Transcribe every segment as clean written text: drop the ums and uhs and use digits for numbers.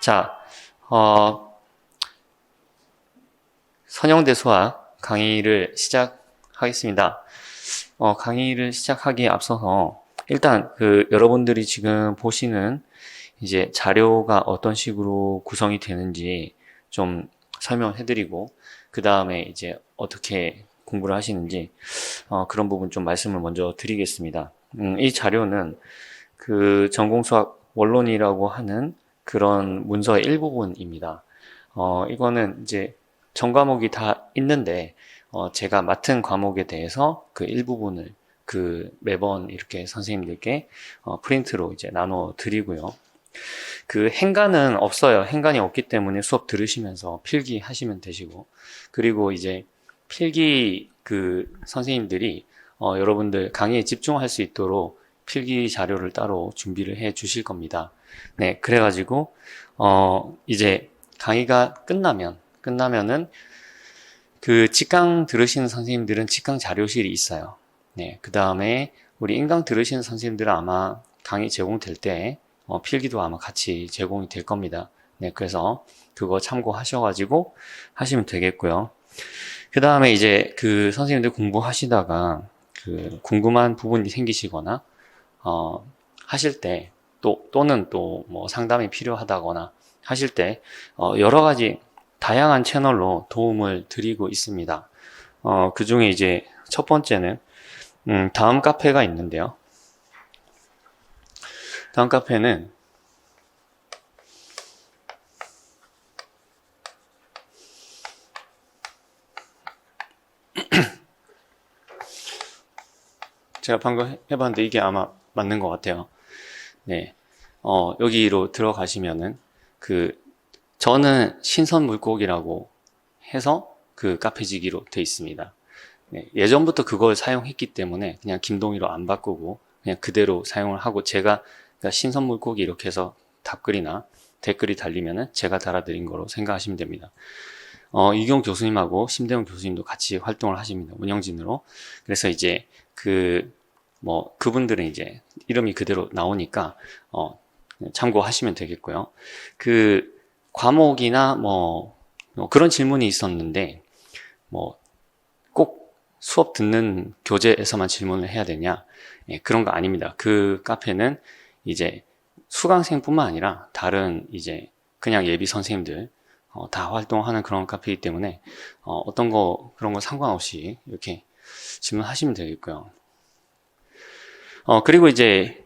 자, 선형대 수학 강의를 시작하겠습니다. 강의를 시작하기에 앞서서 일단 여러분들이 지금 보시는 이제 자료가 어떤 식으로 구성이 되는지 좀 설명해 드리고, 그 다음에 이제 어떻게 공부를 하시는지, 그런 부분 좀 말씀을 먼저 드리겠습니다. 이 자료는 전공수학 원론이라고 하는 그런 문서의 일부분입니다. 이거는 이제 전 과목이 다 있는데, 제가 맡은 과목에 대해서 그 일부분을 매번 이렇게 선생님들께 프린트로 이제 나눠 드리고요. 행간은 없어요. 행간이 없기 때문에 수업 들으시면서 필기 하시면 되시고, 그리고 이제 필기 선생님들이 여러분들 강의에 집중할 수 있도록 필기 자료를 따로 준비를 해 주실 겁니다. 네, 그래가지고 이제 강의가 끝나면은 직강 들으시는 선생님들은 직강 자료실이 있어요. 네, 그 다음에 우리 인강 들으시는 선생님들은 아마 강의 제공될 때 필기도 아마 같이 제공이 될 겁니다. 네, 그래서 그거 참고하셔가지고 하시면 되겠고요. 그 다음에 이제 선생님들 공부하시다가 궁금한 부분이 생기시거나 하실 때 또는 또 뭐 상담이 필요하다거나 하실 때 여러 가지 다양한 채널로 도움을 드리고 있습니다. 그 중에 이제 첫 번째는 다음 카페가 있는데요. 다음 카페는 제가 방금 해봤는데 이게 아마 맞는 것 같아요. 네, 여기로 들어가시면은 저는 신선 물고기라고 해서 카페지기로 돼 있습니다. 네, 예전부터 그걸 사용했기 때문에 그냥 김동희로 안 바꾸고 그냥 그대로 사용을 하고, 제가 신선 물고기 이렇게 해서 답글이나 댓글이 달리면은 제가 달아드린 거로 생각하시면 됩니다. 이경 교수님하고 심대훈 교수님도 같이 활동을 하십니다. 운영진으로. 그래서 이제 그분들은 이제 이름이 그대로 나오니까 참고하시면 되겠고요. 과목이나 그런 질문이 있었는데 꼭 수업 듣는 교재에서만 질문을 해야 되냐? 예, 그런 거 아닙니다. 카페는 이제 수강생뿐만 아니라 다른 이제 그냥 예비 선생님들 다 활동하는 그런 카페이기 때문에 그런 거 상관없이 이렇게 질문하시면 되겠고요. 그리고 이제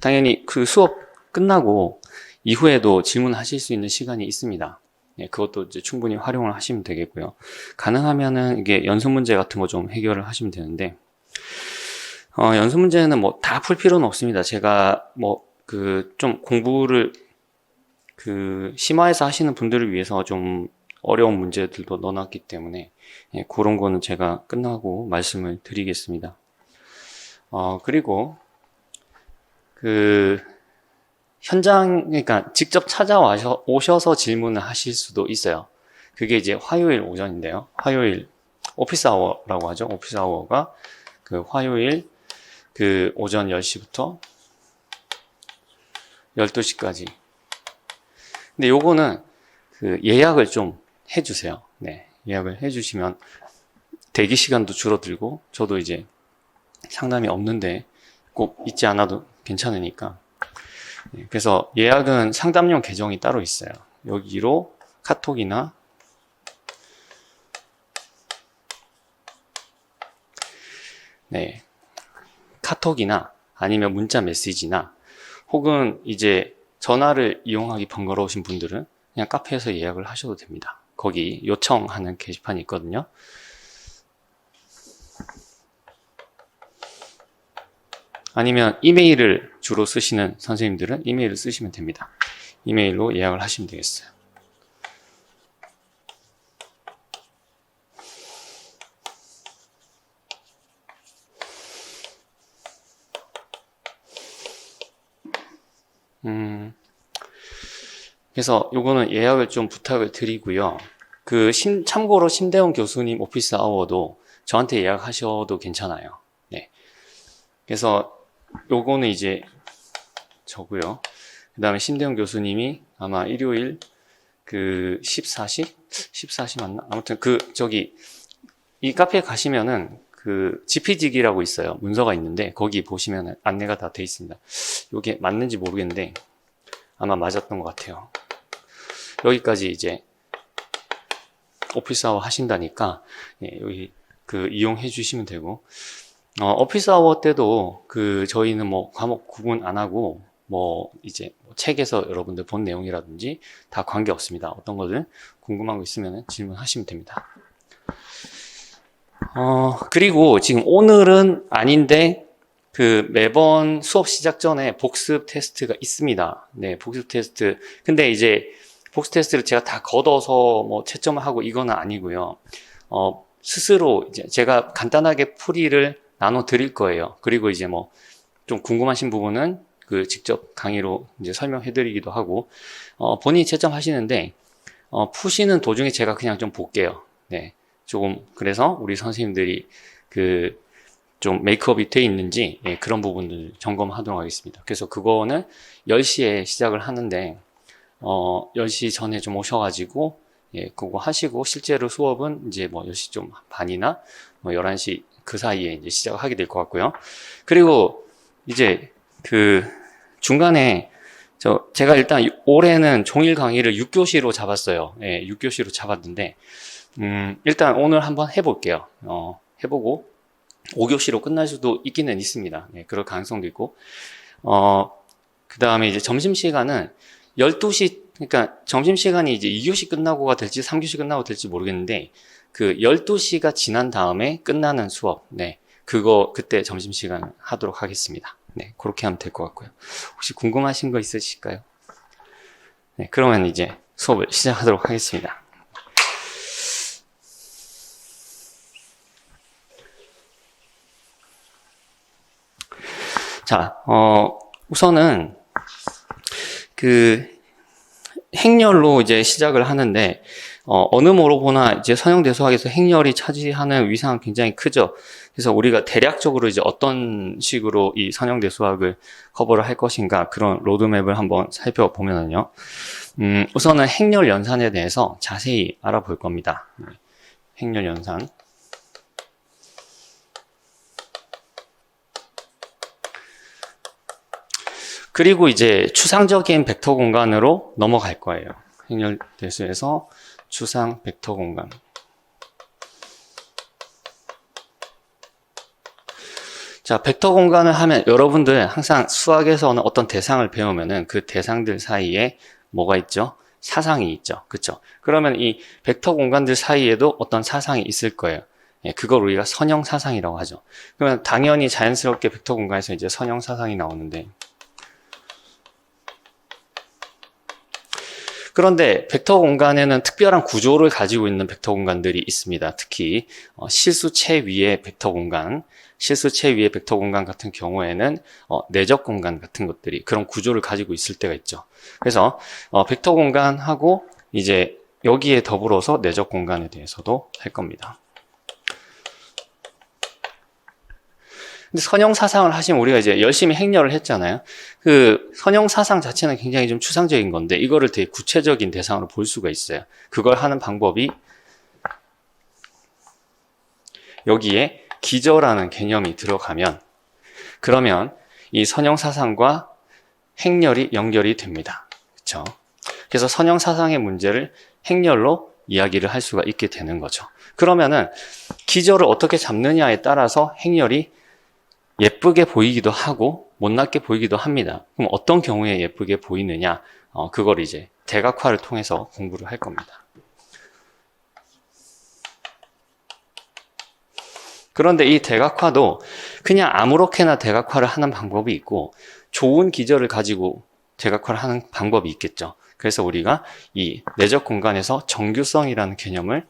당연히 수업 끝나고 이후에도 질문하실 수 있는 시간이 있습니다. 네, 그것도 이제 충분히 활용을 하시면 되겠고요. 가능하면은 이게 연습 문제 같은 거 좀 해결을 하시면 되는데, 연습 문제는 다 풀 필요는 없습니다. 제가 좀 공부를 심화해서 하시는 분들을 위해서 좀 어려운 문제들도 넣어놨기 때문에, 예, 그런 거는 제가 끝나고 말씀을 드리겠습니다. 그리고 그러니까 직접 오셔서 질문을 하실 수도 있어요. 그게 이제 화요일 오전인데요. 화요일 오피스 아워라고 하죠. 오피스 아워가 화요일 오전 10시부터 12시까지. 근데 요거는 예약을 좀 해주세요. 네, 예약을 해주시면 대기 시간도 줄어들고, 저도 이제 상담이 없는데 꼭 있지 않아도 괜찮으니까. 그래서 예약은 상담용 계정이 따로 있어요. 여기로 카톡이나 네, 카톡이나 아니면 문자 메시지나, 혹은 이제 전화를 이용하기 번거로우신 분들은 그냥 카페에서 예약을 하셔도 됩니다. 거기 요청하는 게시판이 있거든요. 아니면 이메일을 주로 쓰시는 선생님들은 이메일을 쓰시면 됩니다. 이메일로 예약을 하시면 되겠어요. 그래서 요거는 예약을 좀 부탁을 드리고요. 참고로 심대원 교수님 오피스 아워도 저한테 예약하셔도 괜찮아요. 네. 그래서 요거는 이제 저고요. 그 다음에 심대영 교수님이 아마 일요일 그 14시 맞나? 아무튼 이 카페에 가시면은 그 GP직이라고 있어요. 문서가 있는데 거기 보시면 안내가 다 돼 있습니다. 이게 맞는지 모르겠는데 아마 맞았던 것 같아요. 여기까지 이제 오피스 아워 하신다니까 여기 그 이용해 주시면 되고 오피스 아워 때도 저희는 뭐 과목 구분 안 하고 이제 책에서 여러분들 본 내용이라든지 다 관계 없습니다. 어떤 거든 궁금한 거 있으면 질문하시면 됩니다. 그리고 지금 오늘은 아닌데 매번 수업 시작 전에 복습 테스트가 있습니다. 네, 복습 테스트. 근데 이제 복습 테스트를 제가 다 걷어서 채점을 하고 이거는 아니고요. 스스로 이제 제가 간단하게 풀이를 나눠 드릴 거예요. 그리고 이제 좀 궁금하신 부분은 직접 강의로 이제 설명해 드리기도 하고, 본인이 채점하시는데, 푸시는 도중에 제가 그냥 좀 볼게요. 네. 그래서 우리 선생님들이 좀 메이크업이 돼 있는지, 그런 부분들 점검하도록 하겠습니다. 그래서 그거는 10시에 시작을 하는데, 10시 전에 좀 오셔가지고, 그거 하시고, 실제로 수업은 이제 10시 좀 반이나 11시 그 사이에 이제 시작을 하게 될 것 같고요. 그리고 이제 중간에 제가 일단 올해는 종일 강의를 6교시로 잡았어요. 6교시로 잡았는데, 일단 오늘 한번 해볼게요. 해보고 5교시로 끝날 수도 있기는 있습니다. 그럴 가능성도 있고, 그 다음에 이제 점심시간은 12시, 그러니까 점심시간이 이제 2교시 끝나고가 될지 3교시 끝나고 될지 모르겠는데, 12시가 지난 다음에 끝나는 수업, 그때 점심시간 하도록 하겠습니다. 네, 그렇게 하면 될 것 같고요. 혹시 궁금하신 거 있으실까요? 네, 그러면 이제 수업을 시작하도록 하겠습니다. 자, 우선은 행렬로 이제 시작을 하는데, 어느 모로 보나 이제 선형대수학에서 행렬이 차지하는 위상은 굉장히 크죠. 그래서 우리가 대략적으로 이제 어떤 식으로 이 선형대수학을 커버를 할 것인가 그런 로드맵을 한번 살펴보면은요. 우선은 행렬 연산에 대해서 자세히 알아볼 겁니다. 행렬 연산. 그리고 이제 추상적인 벡터 공간으로 넘어갈 거예요. 행렬 대수에서 추상 벡터 공간. 자, 벡터 공간을 하면 여러분들 항상 수학에서는 어떤 대상을 배우면은 그 대상들 사이에 뭐가 있죠? 사상이 있죠. 그쵸? 그러면 이 벡터 공간들 사이에도 어떤 사상이 있을 거예요. 그걸 우리가 선형 사상이라고 하죠. 그러면 당연히 자연스럽게 벡터 공간에서 이제 선형 사상이 나오는데, 그런데 벡터 공간에는 특별한 구조를 가지고 있는 벡터 공간들이 있습니다. 특히 실수체 위의 벡터 공간, 실수체 위의 벡터 공간 같은 경우에는 내적 공간 같은 것들이 그런 구조를 가지고 있을 때가 있죠. 그래서 벡터 공간하고 이제 여기에 더불어서 내적 공간에 대해서도 할 겁니다. 근데 선형 사상을 하시면 우리가 이제 열심히 행렬을 했잖아요. 선형 사상 자체는 굉장히 좀 추상적인 건데 이거를 되게 구체적인 대상으로 볼 수가 있어요. 그걸 하는 방법이 여기에 기저라는 개념이 들어가면, 그러면 이 선형 사상과 행렬이 연결이 됩니다. 그렇죠? 그래서 선형 사상의 문제를 행렬로 이야기를 할 수가 있게 되는 거죠. 그러면은 기저를 어떻게 잡느냐에 따라서 행렬이 예쁘게 보이기도 하고 못났게 보이기도 합니다. 그럼 어떤 경우에 예쁘게 보이느냐, 그걸 이제 대각화를 통해서 공부를 할 겁니다. 그런데 이 대각화도 그냥 아무렇게나 대각화를 하는 방법이 있고 좋은 기저를 가지고 대각화를 하는 방법이 있겠죠. 그래서 우리가 이 내적 공간에서 정규성이라는 개념을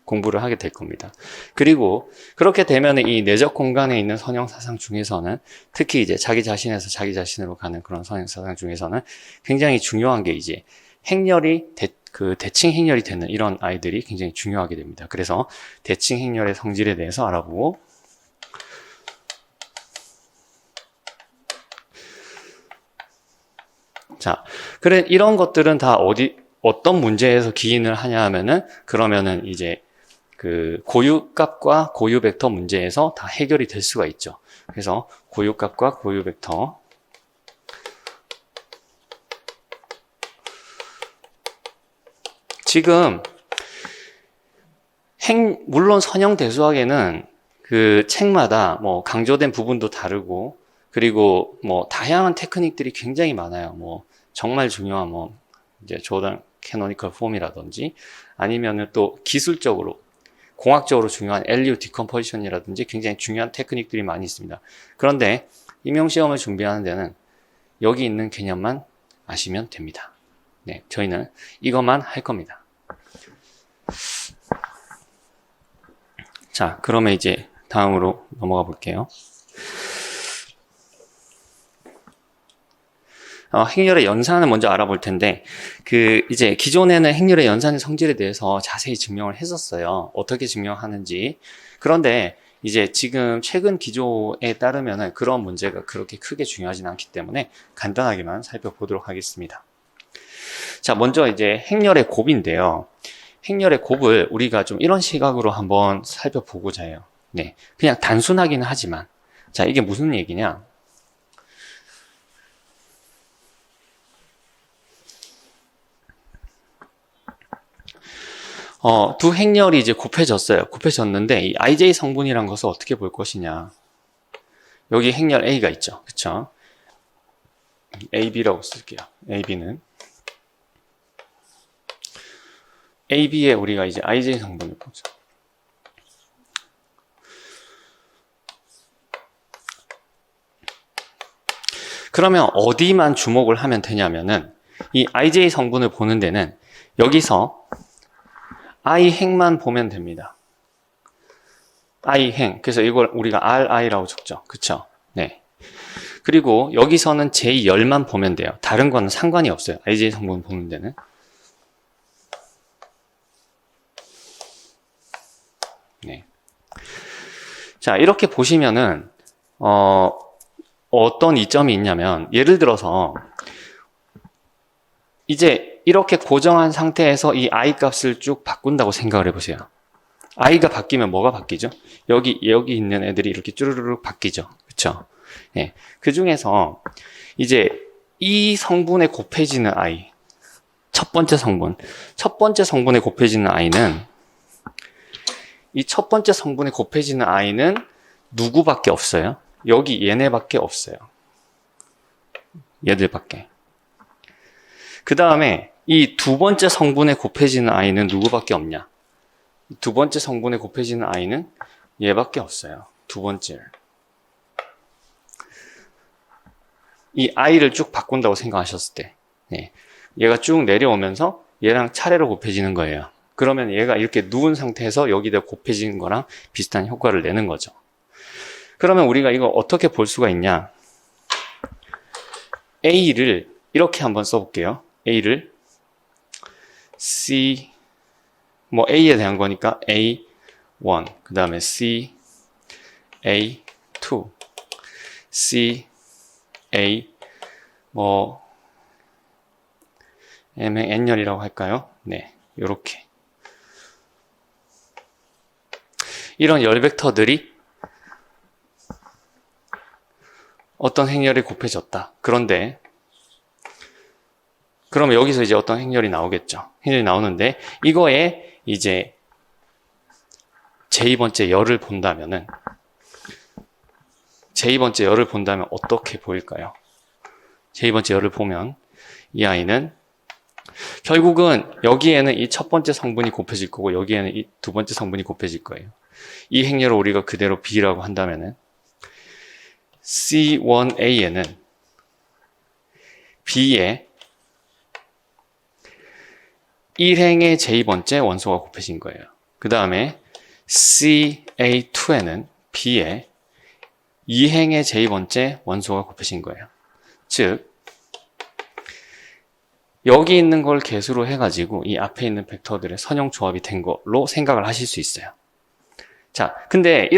공부를 하게 될 겁니다. 그리고 그렇게 되면 이 내적 공간에 있는 선형사상 중에서는 특히 이제 자기 자신에서 자기 자신으로 가는 그런 선형사상 중에서는 굉장히 중요한 게 이제 행렬이 대칭 행렬이 되는 이런 아이들이 굉장히 중요하게 됩니다. 그래서 대칭 행렬의 성질에 대해서 알아보고, 자, 그래, 이런 것들은 다 어떤 문제에서 기인을 하냐 하면은, 그러면은 이제 그 고유값과 고유 벡터 문제에서 다 해결이 될 수가 있죠. 그래서 고유값과 고유 벡터. 지금 물론 선형대수학에는 그 책마다 뭐 강조된 부분도 다르고, 그리고 뭐 다양한 테크닉들이 굉장히 많아요. 뭐 정말 중요한 뭐 이제 조던 캐노니컬 폼이라든지, 아니면은 또 기술적으로 공학적으로 중요한 LU 디컴포지션이라든지 굉장히 중요한 테크닉들이 많이 있습니다. 그런데 임용시험을 준비하는 데는 여기 있는 개념만 아시면 됩니다. 네, 저희는 이것만 할 겁니다. 자, 그러면 이제 다음으로 넘어가 볼게요. 행렬의 연산을 먼저 알아볼 텐데, 이제 기존에는 행렬의 연산의 성질에 대해서 자세히 증명을 했었어요. 어떻게 증명하는지. 그런데 이제 지금 최근 기조에 따르면은 그런 문제가 그렇게 크게 중요하진 않기 때문에 간단하게만 살펴보도록 하겠습니다. 자, 먼저 이제 행렬의 곱인데요. 행렬의 곱을 우리가 좀 이런 시각으로 한번 살펴보고자 해요. 네. 그냥 단순하기는 하지만. 자, 이게 무슨 얘기냐? 두 행렬이 이제 곱해졌어요. 곱해졌는데, 이 IJ 성분이란 것을 어떻게 볼 것이냐. 여기 행렬 A가 있죠. 그쵸? AB라고 쓸게요. AB는. AB에 우리가 이제 IJ 성분을 보죠. 그러면 어디만 주목을 하면 되냐면은, 이 IJ 성분을 보는 데는 여기서 I 행만 보면 됩니다. I 행. 그래서 이걸 우리가 RI라고 적죠. 그쵸? 네. 그리고 여기서는 J 열만 보면 돼요. 다른 거는 상관이 없어요. IJ 성분 보는 데는. 네. 자, 이렇게 보시면은, 어떤 이점이 있냐면, 예를 들어서, 이제 이렇게 고정한 상태에서 이 I 값을 쭉 바꾼다고 생각을 해보세요. I가 바뀌면 뭐가 바뀌죠? 여기 있는 애들이 이렇게 쭈르르륵 바뀌죠. 그쵸? 예. 그 중에서 이제 이 성분에 곱해지는 I, 첫 번째 성분에 곱해지는 I는, 이 첫 번째 성분에 곱해지는 I는 누구밖에 없어요? 여기 얘네밖에 없어요. 얘들밖에. 그 다음에 이 두 번째 성분에 곱해지는 I는 누구밖에 없냐? 두 번째 성분에 곱해지는 I는 얘밖에 없어요. 두 번째. 이 I를 쭉 바꾼다고 생각하셨을 때, 네. 얘가 쭉 내려오면서 얘랑 차례로 곱해지는 거예요. 그러면 얘가 이렇게 누운 상태에서 여기다 곱해지는 거랑 비슷한 효과를 내는 거죠. 그러면 우리가 이거 어떻게 볼 수가 있냐? A를 이렇게 한번 써볼게요. A를 C, 뭐 A에 대한 거니까 A1, 그 다음에 C, A2, C, A, 뭐 N열이라고 할까요? 네, 요렇게. 이런 열 벡터들이 어떤 행렬에 곱해졌다. 그런데 그러면 여기서 이제 어떤 행렬이 나오겠죠. 행렬이 나오는데 이거에 이제 제2번째 열을 본다면은 어떻게 보일까요? 제2번째 열을 보면 이 아이는 결국은 여기에는 이 첫 번째 성분이 곱해질 거고 여기에는 이 두 번째 성분이 곱해질 거예요. 이 행렬을 우리가 그대로 B라고 한다면은 C1A에는 B에 1행의 제2번째 원소가 곱해진 거예요. 그 다음에 CA2에는 B에 2행의 제2번째 원소가 곱해진 거예요. 즉 여기 있는 걸 개수로 해가지고 이 앞에 있는 벡터들의 선형 조합이 된 걸로 생각을 하실 수 있어요. 자, 근데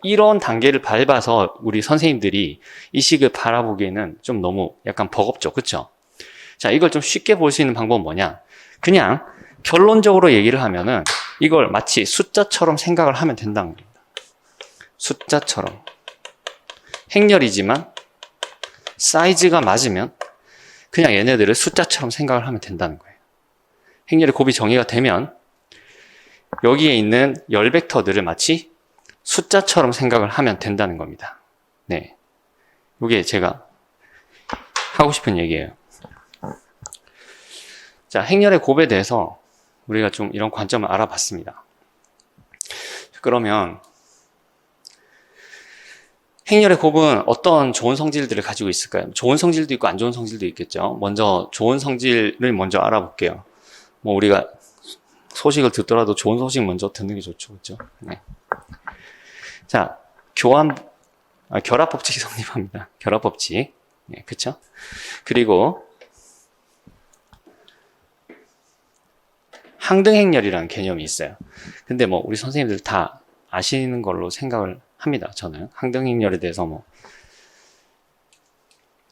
이런 단계를 밟아서 우리 선생님들이 이 식을 바라보기에는 좀 너무 약간 버겁죠. 그쵸? 자, 이걸 좀 쉽게 볼 수 있는 방법은 뭐냐? 그냥 결론적으로 얘기를 하면은 이걸 마치 숫자처럼 생각을 하면 된다는 겁니다. 숫자처럼. 행렬이지만 사이즈가 맞으면 그냥 얘네들을 숫자처럼 생각을 하면 된다는 거예요. 행렬의 곱이 정의가 되면 여기에 있는 열 벡터들을 마치 숫자처럼 생각을 하면 된다는 겁니다. 네. 이게 제가 하고 싶은 얘기예요. 자, 행렬의 곱에 대해서 우리가 좀 이런 관점을 알아봤습니다. 그러면 행렬의 곱은 어떤 좋은 성질들을 가지고 있을까요? 좋은 성질도 있고 안 좋은 성질도 있겠죠. 먼저 좋은 성질을 먼저 알아볼게요. 뭐 우리가 소식을 듣더라도 좋은 소식 먼저 듣는 게 좋죠. 그렇죠? 네. 자, 결합 법칙이 성립합니다. 결합 법칙. 네, 그렇죠? 그리고 항등행렬이라는 개념이 있어요. 근데 뭐 우리 선생님들 다 아시는 걸로 생각을 합니다. 저는 항등행렬에 대해서 뭐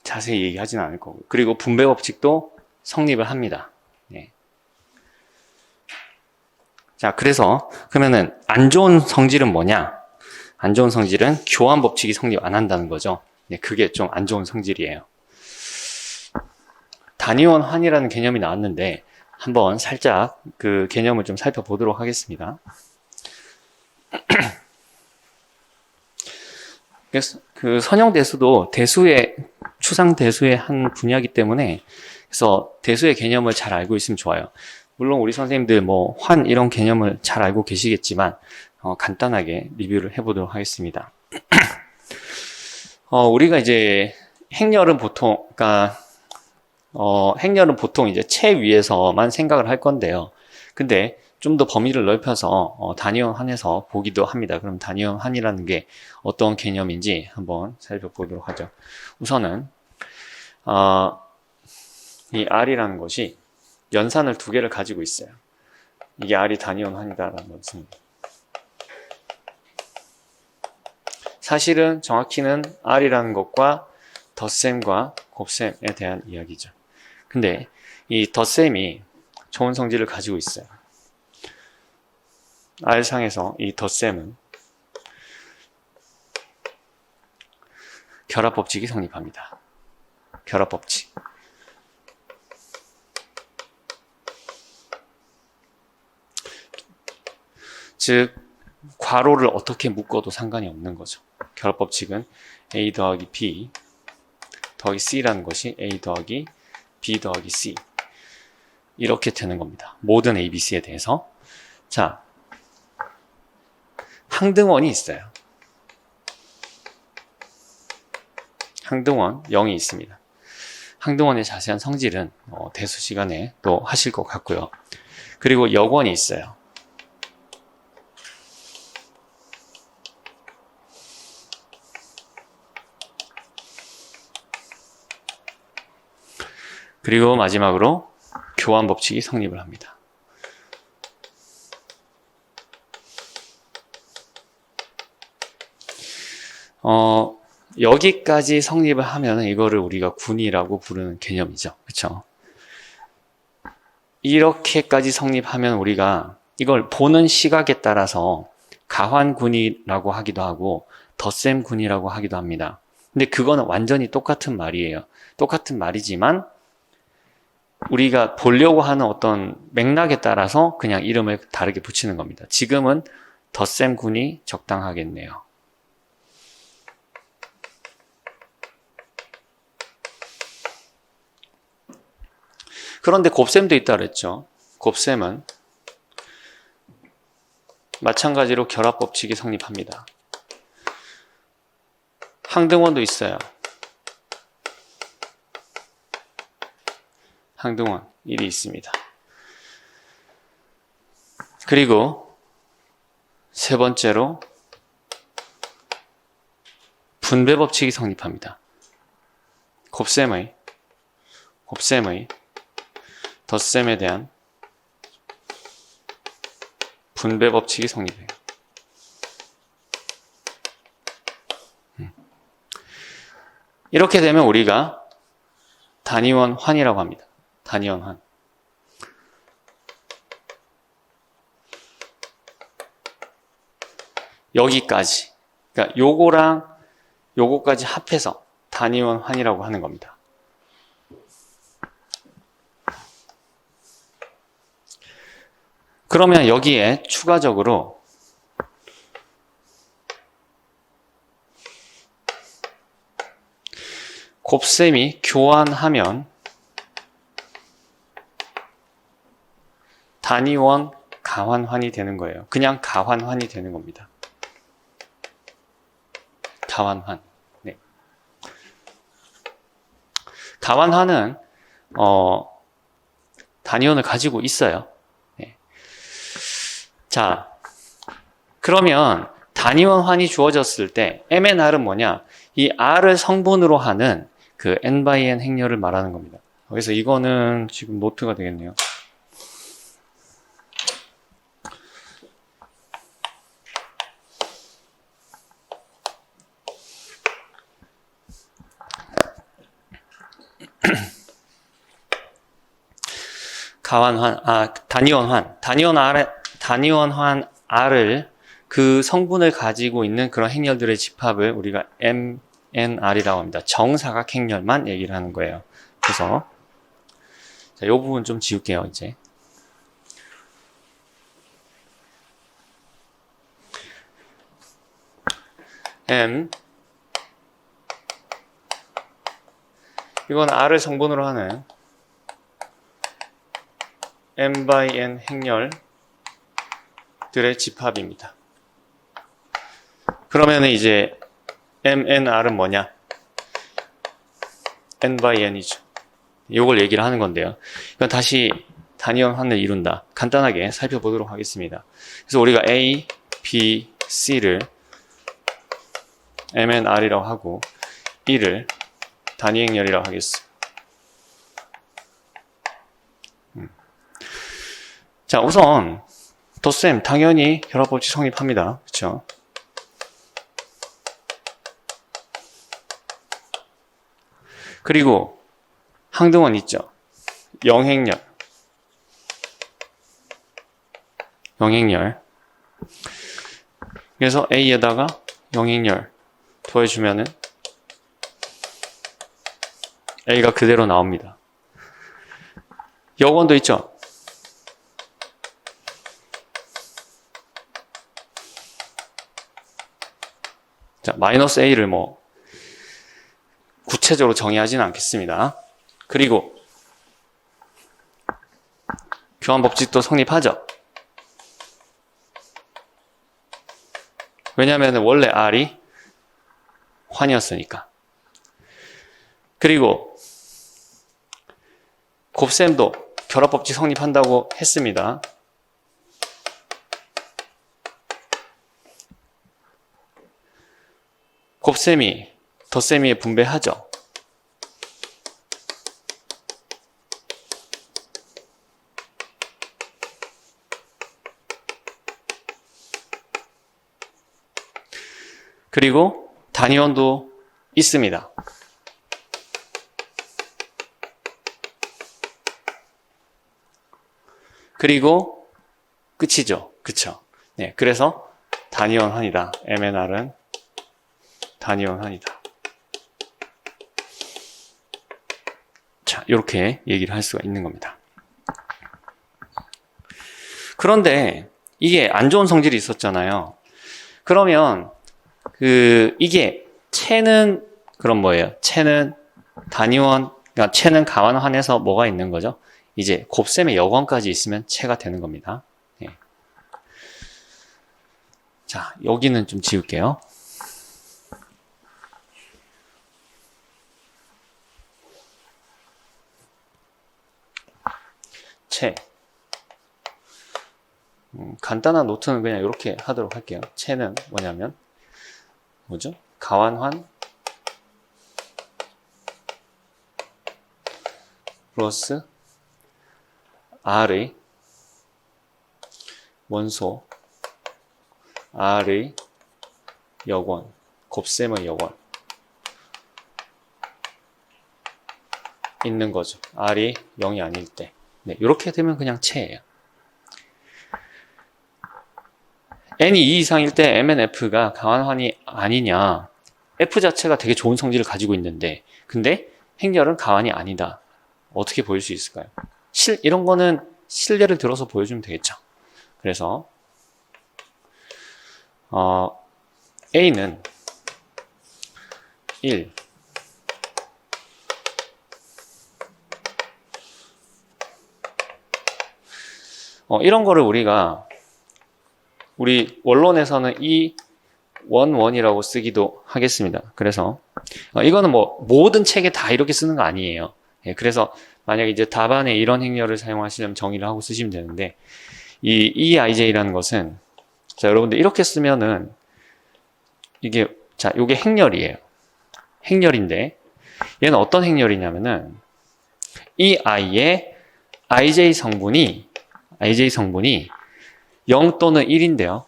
자세히 얘기하지는 않을 거고. 그리고 분배 법칙도 성립을 합니다. 네. 자, 그래서 그러면은 안 좋은 성질은 뭐냐? 안 좋은 성질은 교환 법칙이 성립 안 한다는 거죠. 네, 그게 좀 안 좋은 성질이에요. 단위원 환이라는 개념이 나왔는데 한번 살짝 그 개념을 좀 살펴보도록 하겠습니다. 그래서 그 선형대수도 추상대수의 한 분야이기 때문에 그래서 대수의 개념을 잘 알고 있으면 좋아요. 물론 우리 선생님들 뭐 환 이런 개념을 잘 알고 계시겠지만 간단하게 리뷰를 해보도록 하겠습니다. 우리가 이제 행렬은 보통 행렬은 보통 이제 채 위에서만 생각을 할 건데요. 근데 좀 더 범위를 넓혀서 단위원 환에서 보기도 합니다. 그럼 단위원 환이라는 게 어떤 개념인지 한번 살펴보도록 하죠. 우선은 이 R이라는 것이 연산을 두 개를 가지고 있어요. 이게 R이 단위원 환이다라는 것은 사실은 정확히는 R이라는 것과 덧셈과 곱셈에 대한 이야기죠. 근데 이 덧셈이 좋은 성질을 가지고 있어요. R상에서 이 덧셈은 결합법칙이 성립합니다. 결합법칙. 즉 괄호를 어떻게 묶어도 상관이 없는 거죠. 결합법칙은 A 더하기 B 더하기 C라는 것이 A 더하기 B 더하기 C 이렇게 되는 겁니다. 모든 A, B, C에 대해서. 자, 항등원이 있어요. 항등원 0이 있습니다. 항등원의 자세한 성질은 대수 시간에 또 하실 것 같고요. 그리고 역원이 있어요. 그리고 마지막으로 교환 법칙이 성립을 합니다. 여기까지 성립을 하면 이거를 우리가 군이라고 부르는 개념이죠. 그렇죠? 이렇게까지 성립하면 우리가 이걸 보는 시각에 따라서 가환군이라고 하기도 하고 덧셈군이라고 하기도 합니다. 근데 그거는 완전히 똑같은 말이에요. 똑같은 말이지만 우리가 보려고 하는 어떤 맥락에 따라서 그냥 이름을 다르게 붙이는 겁니다. 지금은 덧셈군이 적당하겠네요. 그런데 곱셈도 있다 그랬죠. 곱셈은 마찬가지로 결합법칙이 성립합니다. 항등원도 있어요. 항등원 1이 있습니다. 그리고 세 번째로 분배법칙이 성립합니다. 곱셈의 덧셈에 대한 분배법칙이 성립해요. 이렇게 되면 우리가 단위원 환이라고 합니다. 단위원환. 여기까지. 그러니까 요거랑 요거까지 합해서 단위원환이라고 하는 겁니다. 그러면 여기에 추가적으로 곱셈이 교환하면 단위원 가환환이 되는 거예요. 그냥 가환환이 되는 겁니다. 가환환. 네. 가환환은 단위원을 가지고 있어요. 네. 자, 그러면 단위원환이 주어졌을 때 MNR은 뭐냐? 이 R을 성분으로 하는 그 N/N 행렬을 말하는 겁니다. 그래서 이거는 지금 노트가 되겠네요. 단위원환 R을 그 성분을 가지고 있는 그런 행렬들의 집합을 우리가 MNR이라고 합니다. 정사각 행렬만 얘기를 하는 거예요. 그래서 자, 이 부분 좀 지울게요, 이제. 이건 R을 성분으로 하는 M/N 행렬들의 집합입니다. 그러면 이제 MNR은 뭐냐? N/N이죠. 이걸 얘기를 하는 건데요. 이건 다시 단위원환을 이룬다. 간단하게 살펴보도록 하겠습니다. 그래서 우리가 A, B, C를 MNR이라고 하고 E를 단위행렬이라고 하겠습니다. 자, 우선 덧셈 당연히 결합법칙 성립합니다. 그렇죠? 그리고 항등원 있죠. 영행렬. 그래서 A에다가 영행렬 더해주면은 A가 그대로 나옵니다. 여건도 있죠. 자, 마이너스 A를 뭐 구체적으로 정의하지는 않겠습니다. 그리고 교환법칙도 성립하죠. 왜냐하면 원래 R이 환이었으니까. 그리고 곱셈도 결합법칙 성립한다고 했습니다. 곱셈이 덧셈위에 분배하죠. 그리고 단위원도 있습니다. 그리고 끝이죠. 그쵸? 네, 그래서 단위원환이다. MNR은 단위원환이다. 자, 이렇게 얘기를 할 수가 있는 겁니다. 그런데 이게 안 좋은 성질이 있었잖아요. 그러면 이게 채는 그럼 뭐예요? 채는 단위원, 그러니까 채는 가환환해서 뭐가 있는 거죠? 이제 곱셈의 여건까지 있으면 채가 되는 겁니다. 네. 자, 여기는 좀 지울게요. 채. 간단한 노트는 그냥 이렇게 하도록 할게요. 채는 뭐냐면 뭐죠? 가환환 플러스 R의 원소 R의 여권, 곱셈의 여권. 있는 거죠. R이 0이 아닐 때. 네, 이렇게 되면 그냥 체예요. n이 2 이상일 때 MNF가 가환환이 아니냐. F 자체가 되게 좋은 성질을 가지고 있는데, 근데 행렬은 가환이 아니다. 어떻게 보일 수 있을까요? 이런 거는 실례를 들어서 보여주면 되겠죠. 그래서 A는 1, 이런 거를 우리 원론에서는 원이라고 쓰기도 하겠습니다. 그래서 이거는 뭐 모든 책에 다 이렇게 쓰는 거 아니에요. 예, 그래서 만약에 이제 답안에 이런 행렬을 사용하시려면 정의를 하고 쓰시면 되는데, 이 EIJ라는 것은, 자, 여러분들 이렇게 쓰면은 요게 행렬이에요. 행렬인데, 얘는 어떤 행렬이냐면은 이 I의 IJ 성분이 0 또는 1인데요.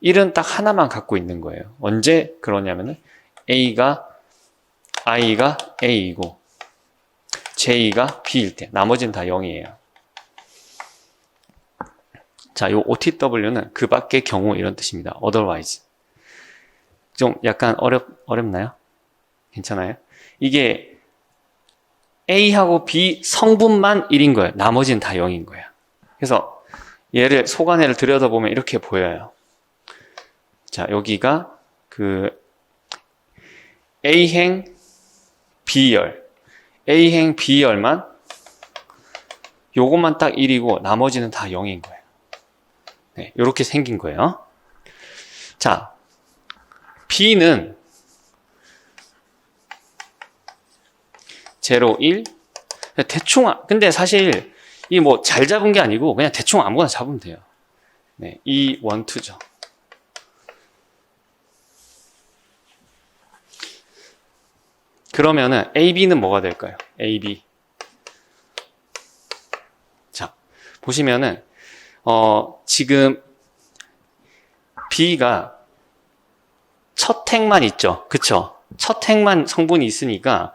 1은 딱 하나만 갖고 있는 거예요. 언제 그러냐면은 I가 A이고 J가 B일 때, 나머지는 다 0이에요. 자, 요 OTW는 그 밖의 경우 이런 뜻입니다. otherwise. 좀 약간 어렵나요? 괜찮아요? 이게 A하고 B 성분만 1인 거예요. 나머지는 다 0인 거예요. 그래서 얘를 소관회를 들여다보면 이렇게 보여요. 자, 여기가 그 A행 B열만 요것만 딱 1이고 나머지는 다 0인 거예요. 네, 이렇게 생긴 거예요. 자, B는 0, 1 대충, 근데 사실 이 뭐 잘 잡은 게 아니고 그냥 대충 아무거나 잡으면 돼요. 네, 2, 1, 2죠. 그러면은 AB는 뭐가 될까요? AB. 자, 보시면은 지금 B가 첫 행만 있죠. 그쵸? 첫 행만 성분이 있으니까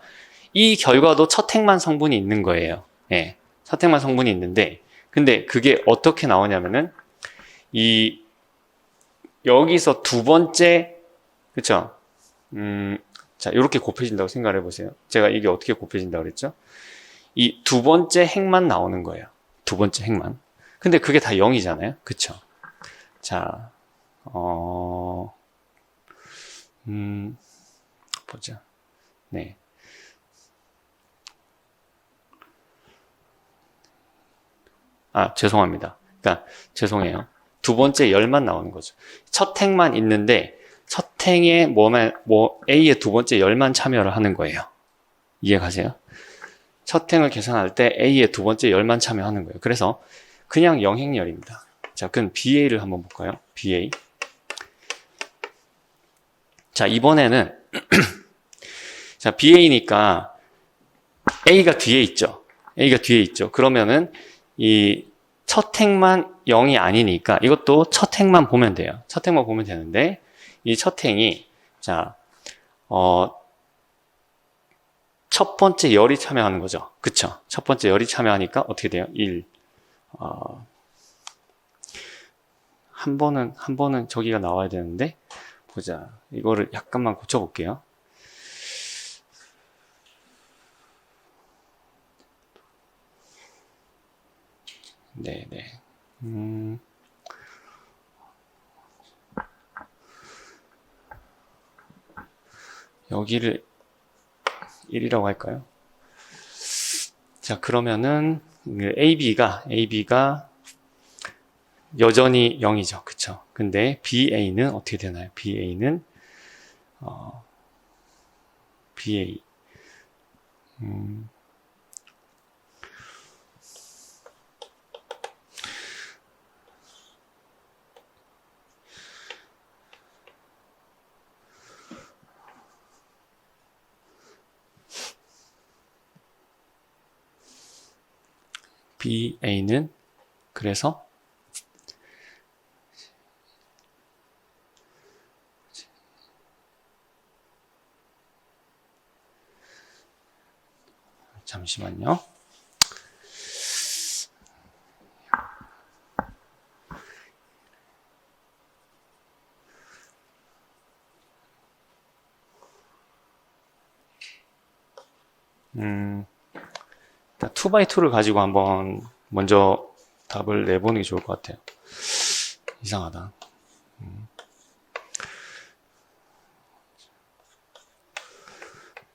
이 결과도 첫 행만 성분이 있는 거예요. 예. 첫 행만 성분이 있는데, 근데 그게 어떻게 나오냐면은 여기서 두 번째, 그쵸? 자, 이렇게 곱해진다고 생각을 해보세요. 제가 이게 어떻게 곱해진다고 그랬죠? 이 두 번째 행만 나오는 거예요. 두 번째 행만. 근데 그게 다 0이잖아요. 그쵸? 자, 보자. 네. 죄송합니다. 그러니까, 죄송해요. 두 번째 열만 나오는 거죠. 첫 행만 있는데, 첫 행에 A의 두 번째 열만 참여를 하는 거예요. 이해가세요? 첫 행을 계산할 때 A의 두 번째 열만 참여하는 거예요. 그래서 그냥 영행열입니다. 자, 그럼 BA를 한번 볼까요? BA. 자, 이번에는 자, BA니까 A가 뒤에 있죠. 그러면은 이 첫 행만 0이 아니니까 이것도 첫 행만 보면 돼요. 첫 행만 보면 되는데, 이 첫 행이, 자, 첫 번째 열이 참여하는 거죠. 그쵸? 첫 번째 열이 참여하니까 어떻게 돼요? 1. 한 번은 저기가 나와야 되는데, 보자. 이거를 약간만 고쳐볼게요. 네네. 여기를 1이라고 할까요? 자, 그러면은 AB가 여전히 0이죠. 그쵸? 근데 BA는 어떻게 되나요? BA는 BA BA는 그래서 잠시만요. 일단 2x2를 가지고 한번 먼저 답을 내보는 게 좋을 것 같아요. 이상하다.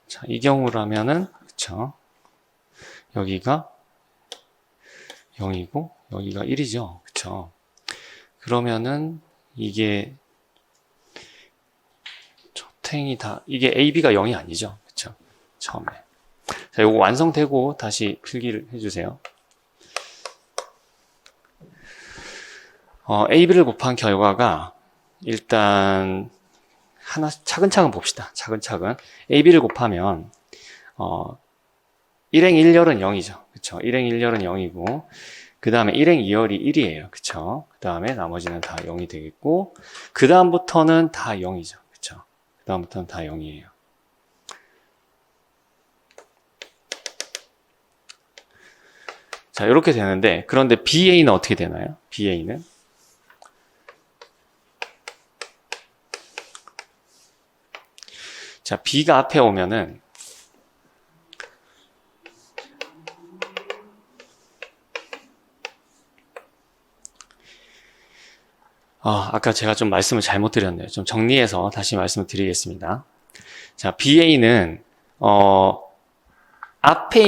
자, 이 경우라면은, 그쵸. 여기가 0이고, 여기가 1이죠. 그쵸. 그러면은, 이게, 저탱이 다, 이게 AB가 0이 아니죠. 그쵸. 처음에. 자, 요거 완성되고 다시 필기를 해주세요. AB를 곱한 결과가, 일단, 하나 차근차근 봅시다. 차근차근. AB를 곱하면 1행 1열은 0이죠. 그쵸? 1행 1열은 0이고 그 다음에 1행 2열이 1이에요. 그쵸? 그 다음에 나머지는 다 0이 되겠고 그 다음부터는 다 0이죠. 그쵸? 그 다음부터는 다 0이에요. 자, 이렇게 되는데 그런데 BA는 어떻게 되나요? BA는 자, B가 앞에 오면은 아까 제가 좀 말씀을 잘못 드렸네요. 좀 정리해서 다시 말씀을 드리겠습니다. 자, BA는 앞에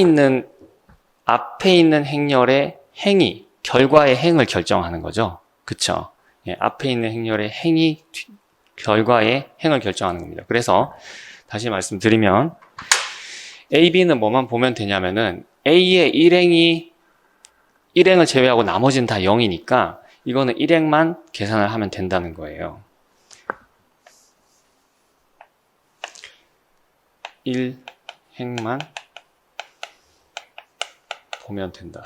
있는 행렬의 행이 결과의 행을 결정하는 거죠. 그쵸? 예, 앞에 있는 행렬의 행이 결과의 행을 결정하는 겁니다. 그래서 다시 말씀드리면 A, B는 뭐만 보면 되냐면은 A의 1행을 제외하고 나머지는 다 0이니까 이거는 1행만 계산을 하면 된다는 거예요. 1행만 보면 된다.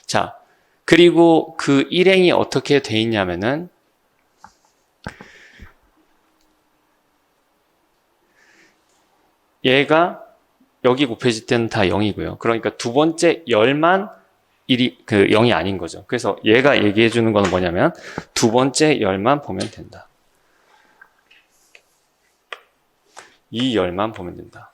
자, 그리고 그 1행이 어떻게 돼 있냐면은 얘가 여기 곱해질 때는 다 0이고요. 그러니까 두 번째 열만 0이 아닌 거죠. 그래서 얘가 얘기해 주는 건 뭐냐면 두 번째 열만 보면 된다. 이 열만 보면 된다.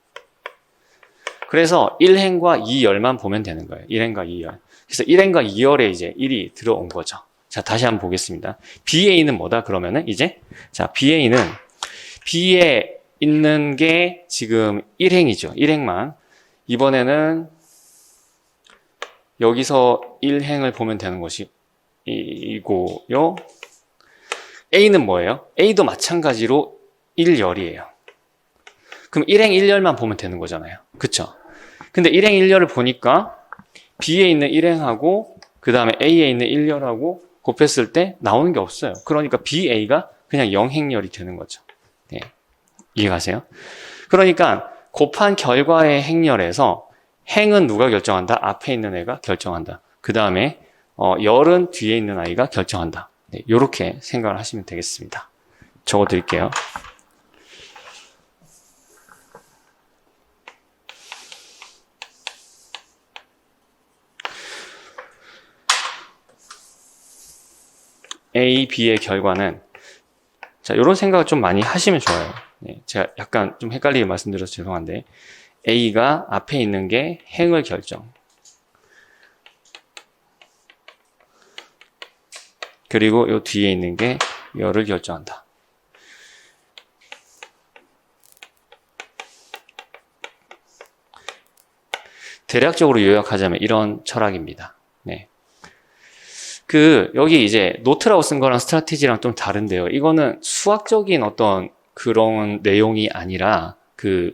그래서 1행과 2열만 보면 되는 거예요. 1행과 2열. 그래서 1행과 2열에 이제 1이 들어온 거죠. 자, 다시 한번 보겠습니다. BA는 뭐다? 그러면은 이제 자, BA는 B에 있는 게 지금 1행이죠. 1행만. 이번에는 여기서 1행을 보면 되는 것이 이고요. A는 뭐예요? A도 마찬가지로 1열이에요. 그럼 1행 1열만 보면 되는 거잖아요. 그쵸? 근데 1행 1열을 보니까 B에 있는 1행하고 그 다음에 A에 있는 1열하고 곱했을 때 나오는 게 없어요. 그러니까 BA가 그냥 0행열이 되는 거죠. 네. 이해가세요? 그러니까 곱한 결과의 행렬에서 행은 누가 결정한다? 앞에 있는 애가 결정한다. 그 다음에 열은 뒤에 있는 아이가 결정한다. 네, 이렇게 생각을 하시면 되겠습니다. 적어드릴게요. A, B의 결과는 자, 이런 생각을 좀 많이 하시면 좋아요. 네, 제가 약간 좀 헷갈리게 말씀드려서 죄송한데 A가 앞에 있는 게 행을 결정 그리고 이 뒤에 있는 게 열을 결정한다. 대략적으로 요약하자면 이런 철학입니다. 네. 여기 이제 노트라고 쓴 거랑 스트라티지랑 좀 다른데요. 이거는 수학적인 어떤 그런 내용이 아니라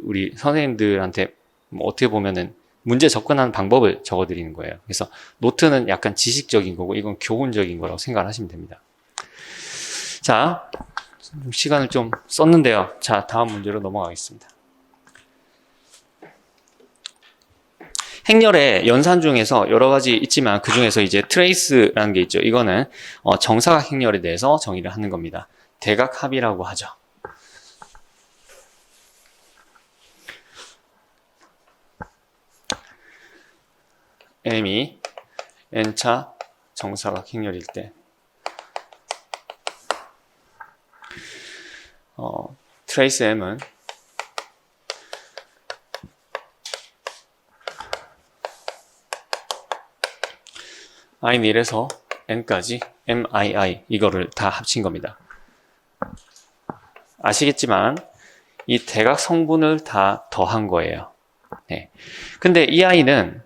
우리 선생님들한테 어떻게 보면은 문제 접근하는 방법을 적어드리는 거예요. 그래서 노트는 약간 지식적인 거고 이건 교훈적인 거라고 생각을 하시면 됩니다. 자, 시간을 좀 썼는데요. 자, 다음 문제로 넘어가겠습니다. 행렬의 연산 중에서 여러 가지 있지만 그 중에서 이제 트레이스라는 게 있죠. 이거는 정사각 행렬에 대해서 정의를 하는 겁니다. 대각합이라고 하죠. m이 n차 정사각 행렬일 때 트레이스 m은 i는 1에서 n까지 mii 이거를 다 합친 겁니다. 아시겠지만 이 대각 성분을 다 더한 거예요. 네. 근데 이 i는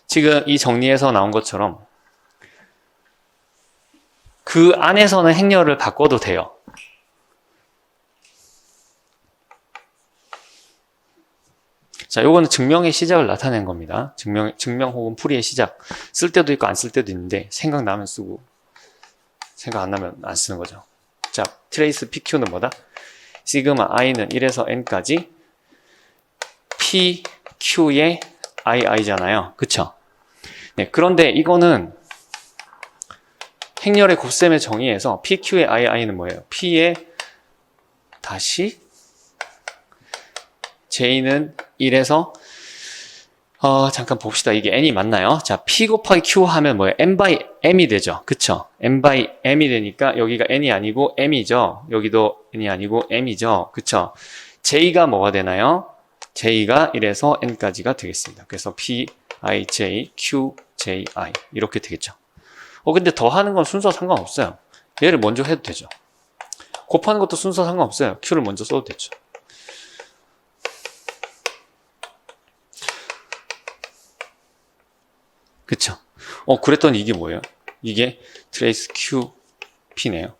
지금 이 정리에서 나온 것처럼 그 안에서는 행렬을 바꿔도 돼요. 자, 요거는 증명의 시작을 나타낸 겁니다. 증명 혹은 풀이의 시작. 쓸 때도 있고 안 쓸 때도 있는데 생각나면 쓰고 생각 안 나면 안 쓰는 거죠. 자, 트레이스 PQ는 뭐다? 시그마 i는 1에서 n까지 PQ의 ii잖아요. 그쵸? 네, 그런데 이거는 행렬의 곱셈의 정의에서 PQ의 ii는 뭐예요? P의 다시 J는 1에서 잠깐 봅시다. 이게 n이 맞나요? 자, P 곱하기 Q 하면 뭐예요? n by m이 되죠. 그쵸? n by m이 되니까 여기가 n이 아니고 m이죠. 여기도 n이 아니고 m이죠. 그쵸? J가 뭐가 되나요? J가 1에서 n까지가 되겠습니다. 그래서 P, I, J, Q, J, I 이렇게 되겠죠. 근데 더하는 건 순서 상관없어요. 얘를 먼저 해도 되죠. 곱하는 것도 순서 상관없어요. Q를 먼저 써도 되죠. 그쵸? 그랬더니 이게 뭐예요? 이게 트레이스 QP네요.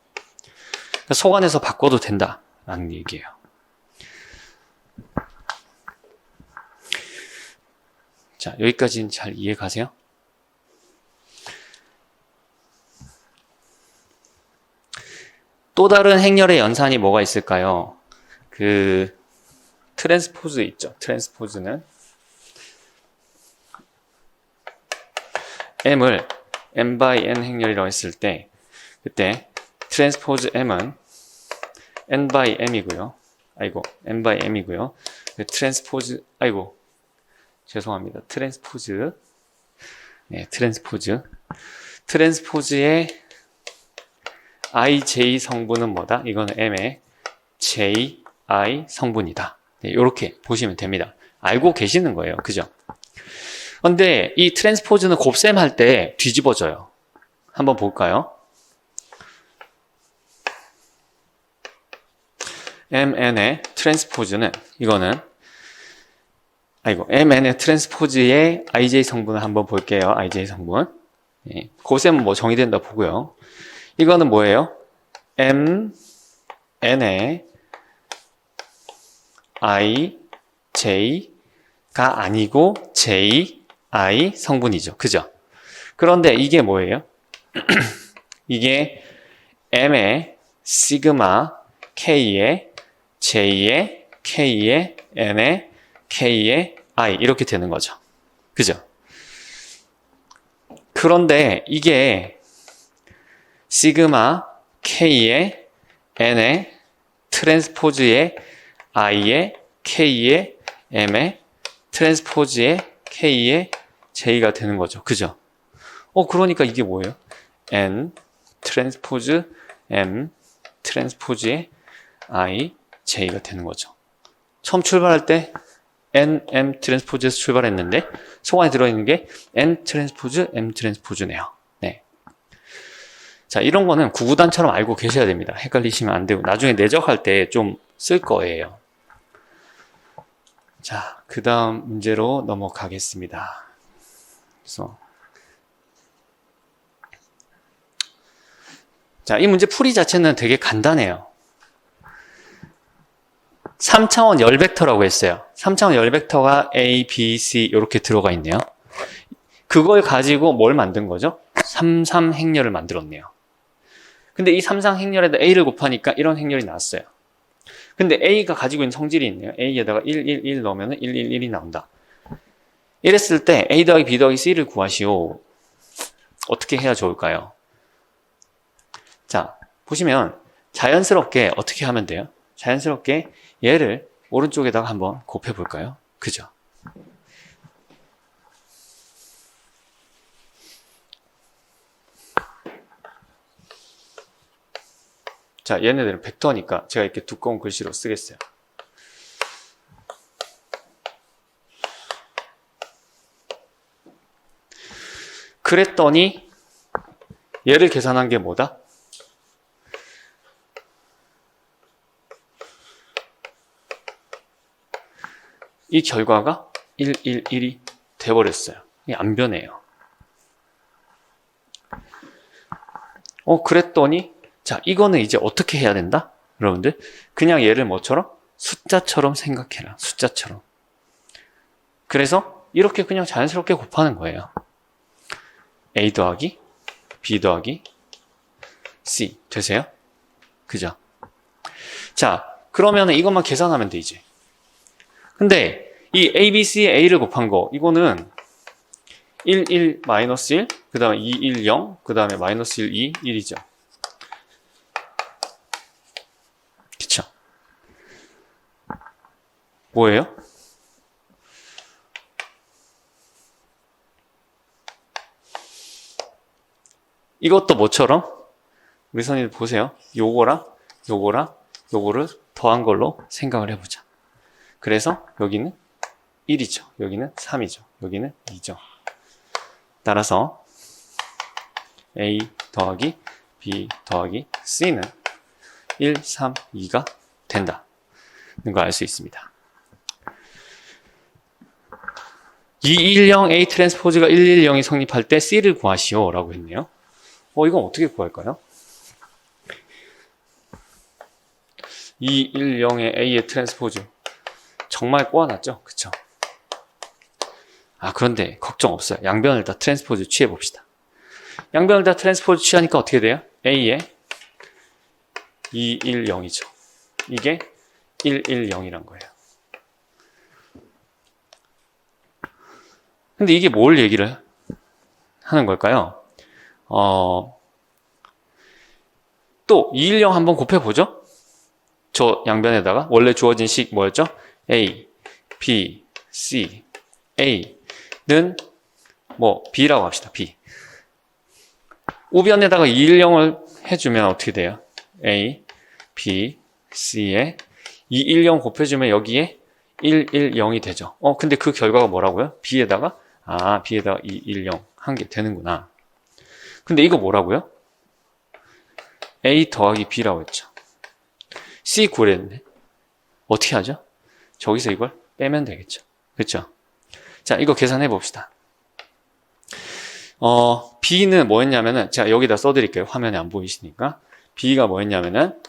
그러니까 속안에서 바꿔도 된다라는 얘기예요. 자, 여기까지는 잘 이해 가세요? 또 다른 행렬의 연산이 뭐가 있을까요? 그 트랜스포즈 있죠. 트랜스포즈는 m을 m by n 행렬이라고 했을 때 그때 트랜스포즈 m은 n by m이고요. n by m이고요. 트랜스포즈 죄송합니다. 트랜스포즈의 ij 성분은 뭐다? 이거는 m의 ji 성분이다. 네, 이렇게 보시면 됩니다. 알고 계시는 거예요. 그죠? 근데 이 트랜스포즈는 곱셈할 때 뒤집어져요. 한번 볼까요? mn의 트랜스포즈는 이거는 mn의 트랜스포즈의 ij 성분을 한번 볼게요. ij 성분. 예, 곱셈은 뭐 정의된다 보고요. 이거는 뭐예요? mn의 ij가 아니고 ji 성분이죠. 그죠? 그런데 이게 뭐예요? 이게 m의 시그마 k의 j의 k의 n의 k의 i 이렇게 되는 거죠. 그죠? 그런데 이게 시그마 k의 n의 트랜스포즈의 i의 k의 m의 트랜스포즈의 k의 j가 되는 거죠. 그죠? 그러니까 이게 뭐예요? n 트랜스포즈 m 트랜스포즈의 i j가 되는 거죠. 처음 출발할 때 n m 트랜스포즈에서 출발했는데 속안에 들어있는 게 n 트랜스포즈 m 트랜스포즈네요. 네. 자, 이런 거는 구구단처럼 알고 계셔야 됩니다. 헷갈리시면 안 되고 나중에 내적할 때 좀 쓸 거예요. 자, 그 다음 문제로 넘어가겠습니다. 그래서 자, 이 문제 풀이 자체는 되게 간단해요. 3차원 열 벡터라고 했어요. 3차원 열 벡터가 A, B, C 이렇게 들어가 있네요. 그걸 가지고 뭘 만든 거죠? 3,3 행렬을 만들었네요. 근데 이 3,3 행렬에다 A를 곱하니까 이런 행렬이 나왔어요. 근데 A가 가지고 있는 성질이 있네요. A에다가 1, 1, 1 넣으면 1, 1, 1이 나온다. 이랬을 때 A 더하기 B 더하기 C를 구하시오. 어떻게 해야 좋을까요? 자, 보시면 자연스럽게 어떻게 하면 돼요? 자연스럽게 얘를 오른쪽에다가 한번 곱해 볼까요? 그죠? 자, 얘네들은 벡터니까 제가 이렇게 두꺼운 글씨로 쓰겠어요. 그랬더니 얘를 계산한 게 뭐다? 이 결과가 111이 돼버렸어요. 이게 안 변해요. 그랬더니 자, 이거는 이제 어떻게 해야 된다? 여러분들 그냥 얘를 뭐처럼? 숫자처럼 생각해라. 숫자처럼. 그래서 이렇게 그냥 자연스럽게 곱하는 거예요. A 더하기 B 더하기 C 되세요? 그죠? 자, 그러면 이것만 계산하면 돼 이제. 근데 이 A, B, C에 A를 곱한 거 이거는 1, 1, 마이너스 1, 그 다음에 2, 1, 0, 그 다음에 마이너스 1, 2, 1이죠. 그쵸? 뭐예요? 이것도 뭐처럼? 우리 선생님 보세요. 요거랑 요거랑 요거를 더한 걸로 생각을 해보자. 그래서 여기는 1이죠. 여기는 3이죠. 여기는 2죠. 따라서 A 더하기 B 더하기 C는 1, 3, 2가 된다는 걸 알 수 있습니다. 210 A 트랜스포즈가 110이 성립할 때 C를 구하시오 라고 했네요. 이건 어떻게 구할까요? 210의 A의 트랜스포즈 정말 꼬아놨죠? 그쵸? 그런데 걱정 없어요. 양변을 다 트랜스포즈 취해봅시다. 양변을 다 트랜스포즈 취하니까 어떻게 돼요? A에 210이죠. 이게 110이란 거예요. 근데 이게 뭘 얘기를 하는 걸까요? 또 210 한번 곱해보죠? 저 양변에다가 원래 주어진 식 뭐였죠? A, B, C, A는 뭐 B라고 합시다. B. 우변에다가 210을 해주면 어떻게 돼요? A, B, C에 210 곱해주면 여기에 110이 되죠. 근데 그 결과가 뭐라고요? B에다가 210 한 게 되는구나. 근데 이거 뭐라고요? A 더하기 B라고 했죠. C 구했는데 어떻게 하죠? 저기서 이걸 빼면 되겠죠. 그렇죠? 자, 이거 계산해 봅시다. B는 뭐였냐면은 제가 여기다 써드릴게요. 화면에 안 보이시니까. B가 뭐였냐면은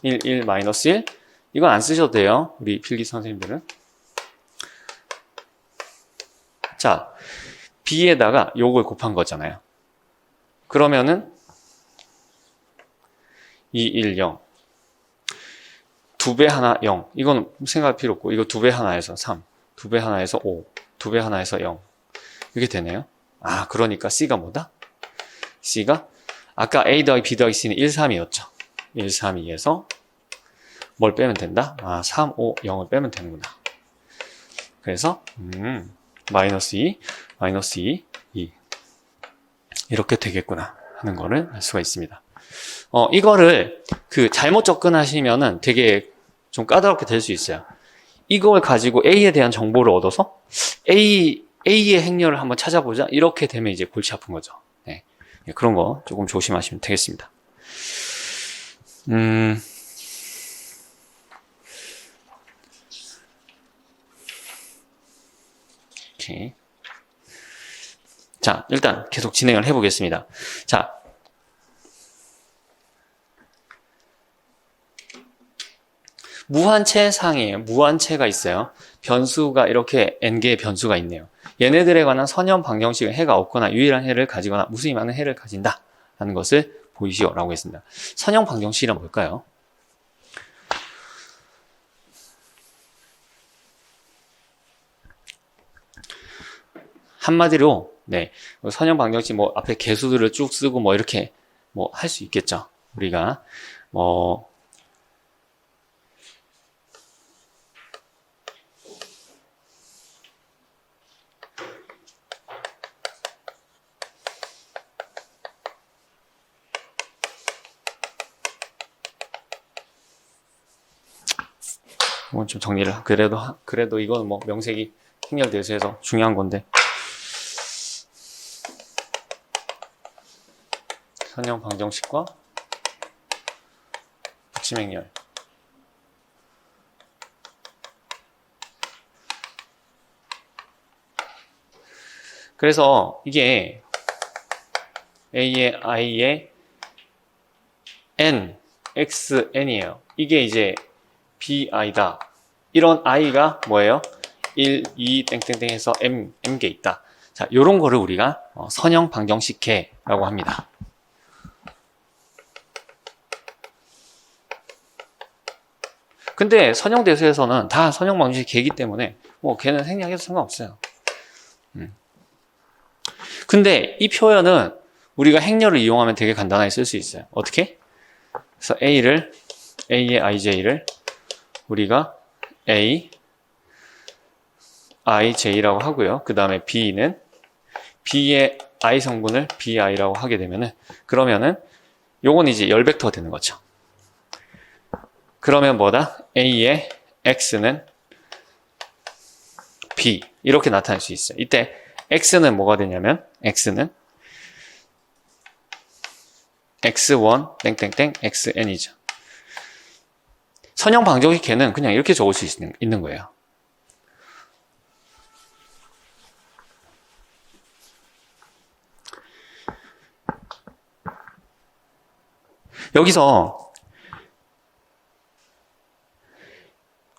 1, 1, 마이너스 1. 이건 안 쓰셔도 돼요. 우리 필기 선생님들은. 자, B에다가 요걸 곱한 거잖아요. 그러면은 2, 1, 0. 2배 하나 0. 이건 생각할 필요 없고 이거 2배 하나에서 3. 2배 하나에서 5. 2배 하나에서 0. 이게 되네요. 그러니까 C가 뭐다? C가 아까 A 더하기 B 더하기 C는 1, 3이었죠. 1, 3, 2에서 뭘 빼면 된다? 3, 5, 0을 빼면 되는구나. 그래서 마이너스 2, 마이너스 2, 2 이렇게 되겠구나 하는 거를 알 수가 있습니다. 이거를 잘못 접근하시면은 되게 좀 까다롭게 될 수 있어요. 이걸 가지고 A에 대한 정보를 얻어서 A의 행렬을 한번 찾아보자. 이렇게 되면 이제 골치 아픈 거죠. 네. 그런 거 조금 조심하시면 되겠습니다. 오케이. 자, 일단 계속 진행을 해보겠습니다. 자, 무한체 상이에요. 무한체가 있어요. 변수가 이렇게 n개의 변수가 있네요. 얘네들에 관한 선형 방정식은 해가 없거나 유일한 해를 가지거나 무수히 많은 해를 가진다 라는 것을 보이시오 라고 했습니다. 선형 방정식이란 뭘까요? 한마디로 선형 방정식 앞에 개수들을 쭉 쓰고 이렇게 할 수 있겠죠. 우리가 이건 좀 정리를, 그래도 이건 뭐 명색이 행렬대수해서 중요한 건데. 선형 방정식과 붙임행렬. 그래서 이게 A의 I의 N, X, N이에요. 이게 이제 BI다. 이런 I가 뭐예요? 1, 2, 땡땡땡 해서 M개 있다. 자, 요런 거를 우리가 선형 방정식계라고 합니다. 근데 선형대수에서는 다 선형 방정식 계이기 때문에 뭐 걔는 생략해도 상관없어요. 근데 이 표현은 우리가 행렬을 이용하면 되게 간단하게 쓸 수 있어요. 어떻게? 그래서 A의 IJ를 우리가 A, IJ라고 하고요. 그 다음에 B는 B의 I 성분을 BI라고 하게 되면은, 그러면은 요건 이제 열벡터가 되는 거죠. 그러면 뭐다? A의 X는 B 이렇게 나타낼 수 있어요. 이때 X는 뭐가 되냐면 X는 X1 땡땡땡 XN이죠. 선형 방정식 계는 그냥 이렇게 적을 수 있는 거예요. 여기서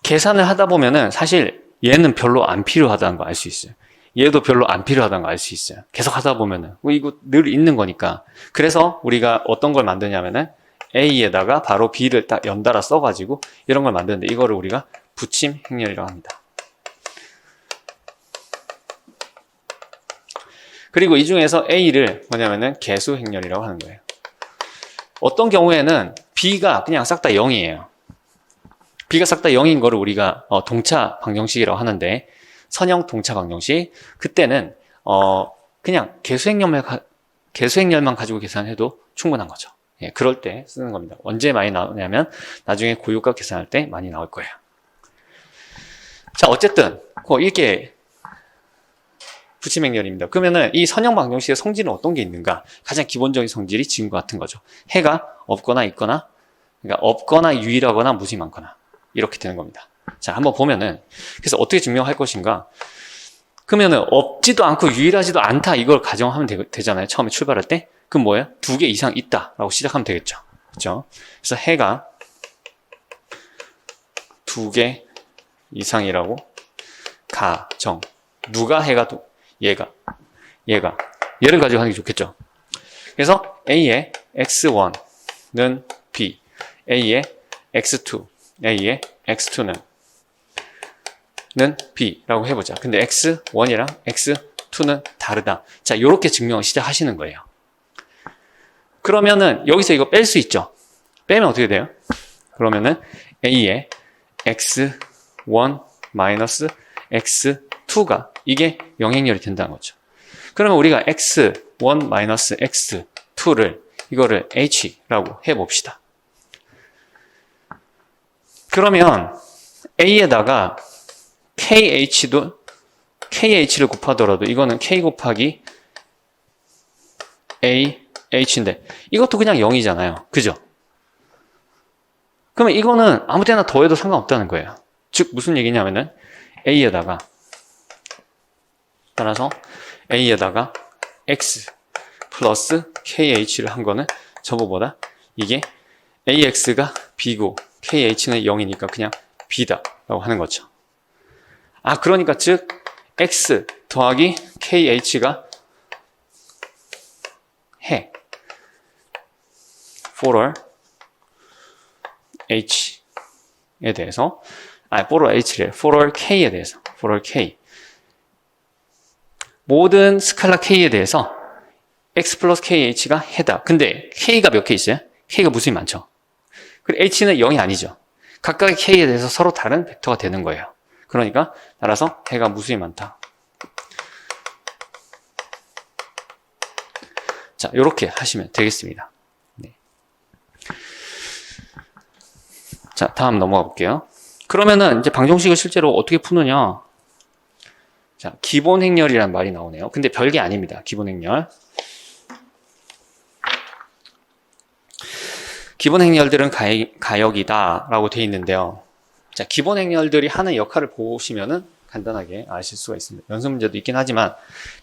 계산을 하다 보면은 사실 얘는 별로 안 필요하다는 거 알 수 있어요. 얘도 별로 안 필요하다는 거 알 수 있어요. 계속 하다 보면은. 이거 늘 있는 거니까. 그래서 우리가 어떤 걸 만드냐면은 A에다가 바로 B를 딱 연달아 써가지고 이런 걸 만드는데, 이거를 우리가 붙임 행렬이라고 합니다. 그리고 이 중에서 A를 뭐냐면은 개수 행렬이라고 하는 거예요. 어떤 경우에는 B가 그냥 싹 다 0이에요. B가 싹 다 0인 거를 우리가 동차 방정식이라고 하는데, 선형 동차 방정식, 그때는 그냥 개수행렬만 가지고 계산해도 충분한 거죠. 예, 그럴 때 쓰는 겁니다. 언제 많이 나오냐면 나중에 고유값 계산할 때 많이 나올 거예요. 자, 어쨌든 이게 붙임행렬입니다. 그러면은 이 선형 방정식의 성질은 어떤 게 있는가? 가장 기본적인 성질이 지금과 같은 거죠. 해가 없거나 있거나, 그러니까 없거나 유일하거나 무수히 많거나, 이렇게 되는 겁니다. 자, 한번 보면은, 그래서 어떻게 증명할 것인가? 그러면은 없지도 않고 유일하지도 않다, 이걸 가정하면 되잖아요. 처음에 출발할 때. 그럼 뭐예요? 2개 이상 있다라고 시작하면 되겠죠. 그렇죠? 그래서 해가 2개 이상이라고 가정. 누가 해가 얘를 가지고 하는 게 좋겠죠. 그래서 A의 X1는 B, A의 X2, A의 X2는 B라고 해보자. 근데 X1이랑 X2는 다르다. 자, 요렇게 증명을 시작하시는 거예요. 그러면은 여기서 이거 뺄 수 있죠. 빼면 어떻게 돼요? 그러면은 A의 X1 마이너스 X2가 이게 영행렬이 된다는 거죠. 그러면 우리가 X1 마이너스 X2를 이거를 H라고 해봅시다. 그러면 A에다가 KH를 곱하더라도 이거는 K 곱하기 H인데 이것도 그냥 0이잖아요. 그죠? 그러면 이거는 아무 때나 더해도 상관없다는 거예요. 즉 무슨 얘기냐면은 A에다가 따라서 A에다가 X 플러스 KH를 한 거는 저거보다 이게 AX가 B고 KH는 0이니까 그냥 B다 라고 하는 거죠. 아, 그러니까 즉 X 더하기 KH가 해 for all H에 대해서, for all H래, for all K에 대해서, for all K 모든 스칼라 K에 대해서 X 플러스 KH가 해다. 근데 K가 몇 개 있어요? K가 무수히 많죠. 그리고 H는 0이 아니죠. 각각의 K에 대해서 서로 다른 벡터가 되는 거예요. 그러니까 따라서 해가 무수히 많다. 자, 이렇게 하시면 되겠습니다. 네. 자, 다음 넘어가 볼게요. 그러면은 이제 방정식을 실제로 어떻게 푸느냐? 자, 기본 행렬이란 말이 나오네요. 근데 별게 아닙니다. 기본 행렬. 기본 행렬들은 가역이다라고 되어 있는데요. 자, 기본 행렬들이 하는 역할을 보시면은 간단하게 아실 수가 있습니다. 연습 문제도 있긴 하지만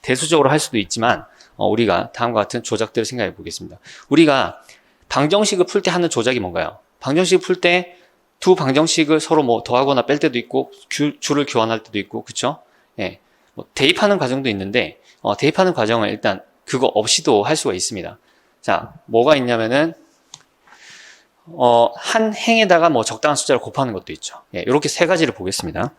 대수적으로 할 수도 있지만 우리가 다음과 같은 조작들을 생각해 보겠습니다. 우리가 방정식을 풀 때 하는 조작이 뭔가요? 방정식을 풀 때 두 방정식을 서로 뭐 더하거나 뺄 때도 있고 줄을 교환할 때도 있고 그쵸? 예, 뭐 대입하는 과정도 있는데 대입하는 과정은 일단 그거 없이도 할 수가 있습니다. 자, 뭐가 있냐면은 한 행에다가 뭐 적당한 숫자를 곱하는 것도 있죠. 예, 이렇게 세 가지를 보겠습니다.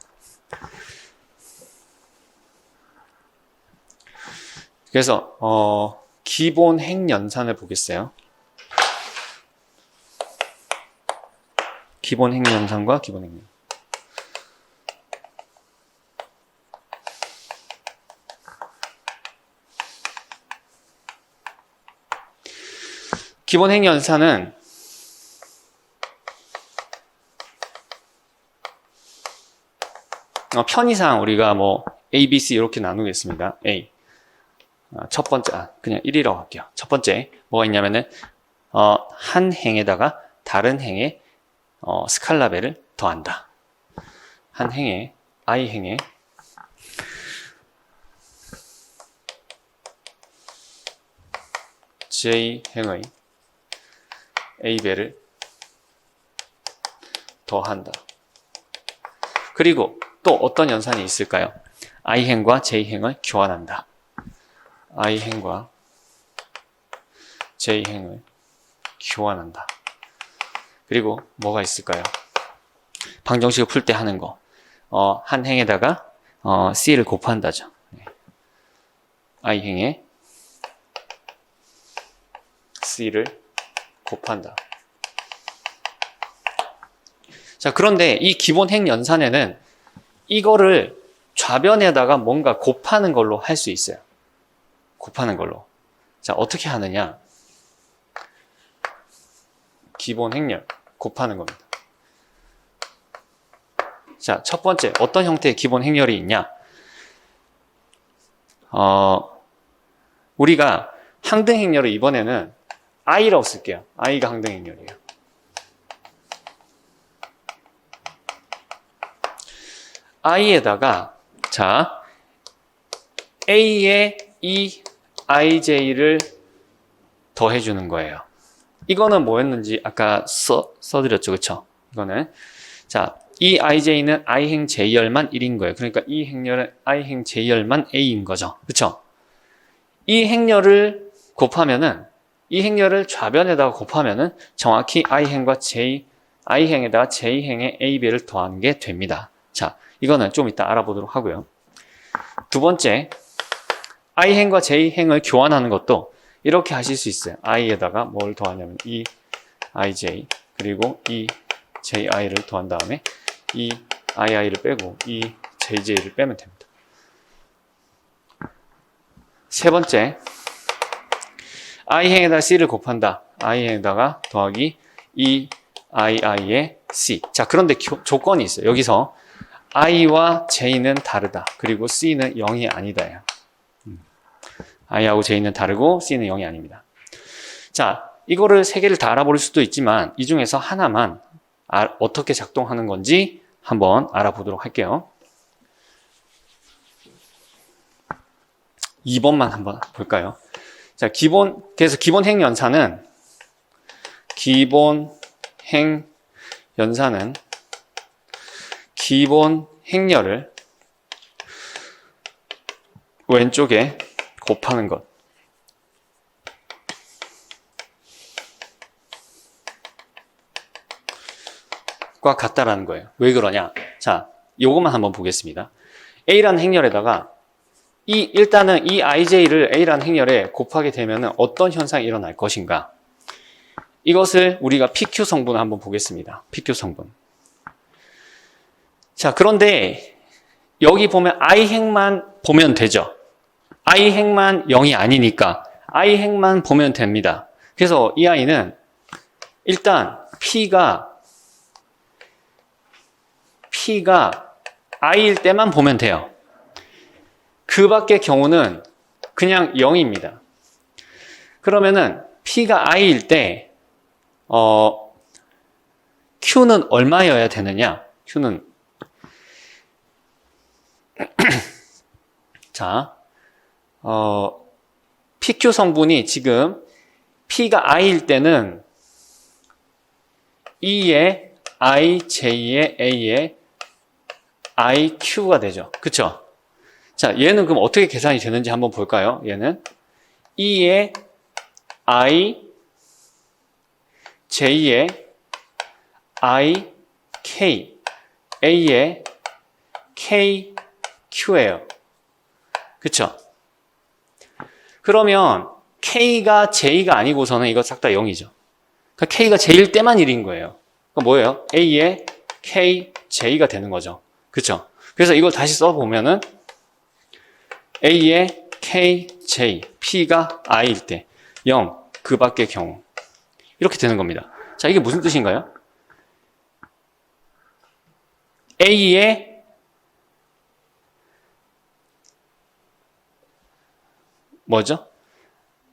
그래서 기본 행 연산을 보겠어요. 기본 행 연산과 기본 행 연산. 기본 행 연산은 편의상 우리가 뭐 A, B, C 이렇게 나누겠습니다. A. 첫 번째, 그냥 1이라고 할게요. 첫 번째, 뭐가 있냐면은, 한 행에다가 다른 행의, 스칼라벨을 더한다. 한 행에, I 행에, J 행의 A배를 더한다. 그리고 또 어떤 연산이 있을까요? I행과 J행을 교환한다. I행과 J행을 교환한다. 그리고 뭐가 있을까요? 방정식을 풀 때 하는 거. 한 행에다가 C를 곱한다죠. I행에 C를 곱한다. 자, 그런데 이 기본 행 연산에는 이거를 좌변에다가 뭔가 곱하는 걸로 할 수 있어요. 곱하는 걸로. 자, 어떻게 하느냐? 기본 행렬, 곱하는 겁니다. 자, 첫 번째, 어떤 형태의 기본 행렬이 있냐? 우리가 항등 행렬을 이번에는 I라고 쓸게요. I가 항등 행렬이에요. I에다가, 자, A에 이 IJ를 더해주는 거예요. 이거는 뭐였는지 아까 써드렸죠, 그쵸? 이거는. 자, 이 IJ는 I행 J열만 1인 거예요. 그러니까 이 행렬은 I행 J열만 A인 거죠. 그쵸? 이 행렬을 곱하면은, 이 행렬을 좌변에다가 곱하면은 정확히 I행에다가 J행의 A배를 더하는 게 됩니다. 자, 이거는 좀 이따 알아보도록 하고요. 두 번째, I행과 J행을 교환하는 것도 이렇게 하실 수 있어요. I에다가 뭘 더하냐면 이 IJ 그리고 이 JI를 더한 다음에 이 II를 빼고 이 JJ를 빼면 됩니다. 세 번째, I행에다가 C를 곱한다. I행에다가 더하기 이 II의 C. 자, 그런데 조건이 있어요. 여기서 I와 J는 다르다. 그리고 C는 0이 아니다. I하고 J는 다르고 C는 0이 아닙니다. 자, 이거를 세 개를 다 알아볼 수도 있지만 이 중에서 하나만 어떻게 작동하는 건지 한번 알아보도록 할게요. 2번만 한번 볼까요? 자, 그래서 기본 행 연산은 기본 행렬을 왼쪽에 곱하는 것과 같다라는 거예요. 왜 그러냐? 자, 요것만 한번 보겠습니다. A라는 행렬에다가 일단은 이 IJ를 A라는 행렬에 곱하게 되면 어떤 현상이 일어날 것인가? 이것을 우리가 PQ 성분을 한번 보겠습니다. PQ 성분. 자, 그런데 여기 보면 I행만 보면 되죠. I행만 0이 아니니까 I행만 보면 됩니다. 그래서 이 아이는 일단 P가 P가 I일 때만 보면 돼요. 그 밖의 경우는 그냥 0입니다. 그러면은 P가 I일 때 Q는 얼마여야 되느냐? Q는 자, PQ 성분이 지금 P가 I일 때는 E에 I, J에 A에 IQ가 되죠. 그쵸? 자, 얘는 그럼 어떻게 계산이 되는지 한번 볼까요? 얘는 E에 I, J에 I, K, A에 K, Q예요. 그쵸? 그러면 K가 J가 아니고서는 이거 싹 다 0이죠. 그러니까 K가 J일 때만 1인 거예요. 그러니까 뭐예요? A에 K, J가 되는 거죠. 그쵸? 그래서 이걸 다시 써보면은 A에 K, J, P가 I일 때 0, 그 밖의 경우 이렇게 되는 겁니다. 자, 이게 무슨 뜻인가요? A에 뭐죠?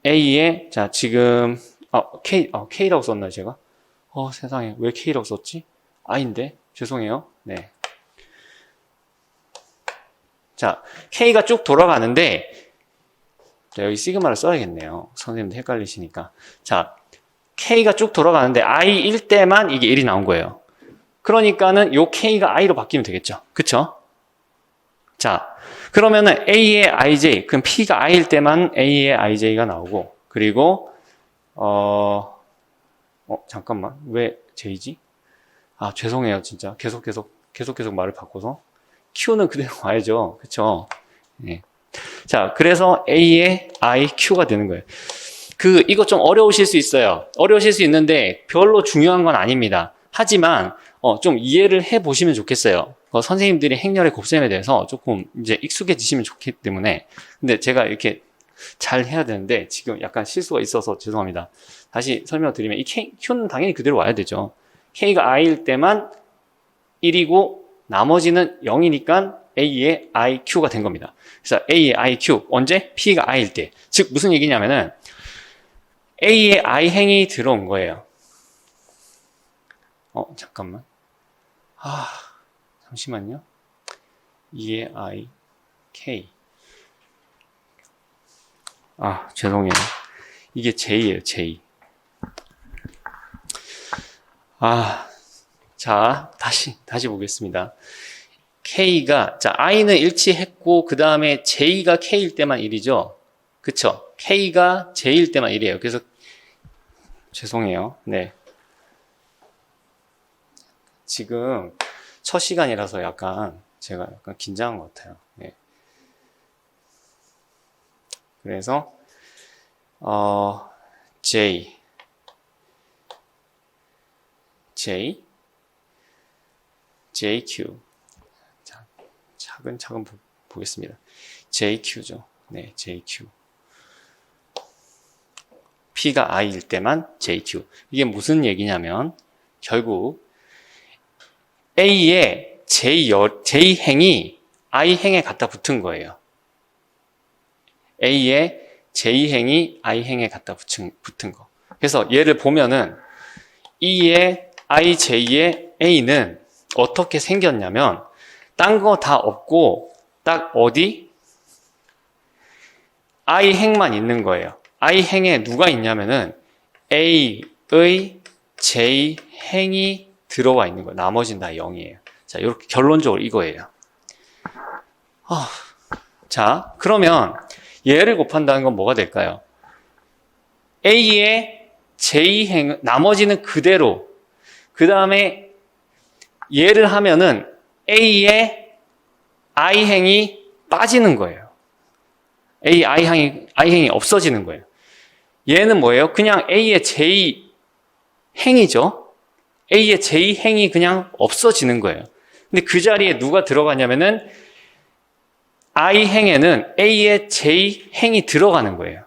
A에 자 지금 K라고 썼나요 제가? 세상에 왜 K라고 썼지? I인데 죄송해요. 네. 자, K가 쭉 돌아가는데 자, 여기 시그마를 써야겠네요. 선생님도 헷갈리시니까. 자, K가 쭉 돌아가는데 I일 때만 이게 1이 나온 거예요. 그러니까는 요 K가 I로 바뀌면 되겠죠. 그쵸? 자, 그러면은 A의 IJ, 그럼 P가 I일 때만 A의 IJ가 나오고, 그리고, 잠깐만. 왜 J지? 죄송해요, 진짜. 계속 말을 바꿔서. Q는 그대로 와야죠. 그쵸? 네. 자, 그래서 A의 IQ가 되는 거예요. 이거 좀 어려우실 수 있어요. 어려우실 수 있는데 별로 중요한 건 아닙니다. 하지만, 좀 이해를 해 보시면 좋겠어요. 선생님들이 행렬의 곱셈에 대해서 조금 이제 익숙해지시면 좋기 때문에. 근데 제가 이렇게 잘 해야 되는데 지금 약간 실수가 있어서 죄송합니다. 다시 설명을 드리면 이 Q는 당연히 그대로 와야 되죠. K가 I일 때만 1이고 나머지는 0이니까 A의 IQ가 된 겁니다. 그래서 A의 IQ 언제? P가 I일 때. 즉 무슨 얘기냐면은 A의 I행이 들어온 거예요. 잠깐만. 잠시만요. E의 I, K. 죄송해요. 이게 J예요, J. 자, 다시 보겠습니다. K가, 자, I는 일치했고, 그 다음에 J가 K일 때만 1이죠? 그쵸? K가 J일 때만 1이에요. 그래서, 죄송해요. 네. 지금 첫 시간이라서 제가 약간 긴장한 것 같아요. 네. 그래서, JQ. 자, 차근차근 보겠습니다. JQ죠. 네, JQ. P가 I일 때만 JQ. 이게 무슨 얘기냐면, 결국, A의 J행이 I행에 갖다 붙은 거예요. A의 J행이 I행에 갖다 붙은 거. 그래서 얘를 보면은 E의 IJ의 A는 어떻게 생겼냐면 딴 거 다 없고 딱 어디? I행만 있는 거예요. I행에 누가 있냐면은 A의 J행이 들어와 있는 거예요. 나머지는 다 0이에요. 자, 이렇게 결론적으로 이거예요. 자, 그러면 얘를 곱한다는 건 뭐가 될까요? A의 J행, 나머지는 그대로, 그 다음에 얘를 하면은 A의 I행이 빠지는 거예요. A, I행이 없어지는 거예요. 얘는 뭐예요? 그냥 A의 J행이죠. A의 J행이 그냥 없어지는 거예요. 근데 그 자리에 누가 들어가냐면은 I행에는 A의 J행이 들어가는 거예요.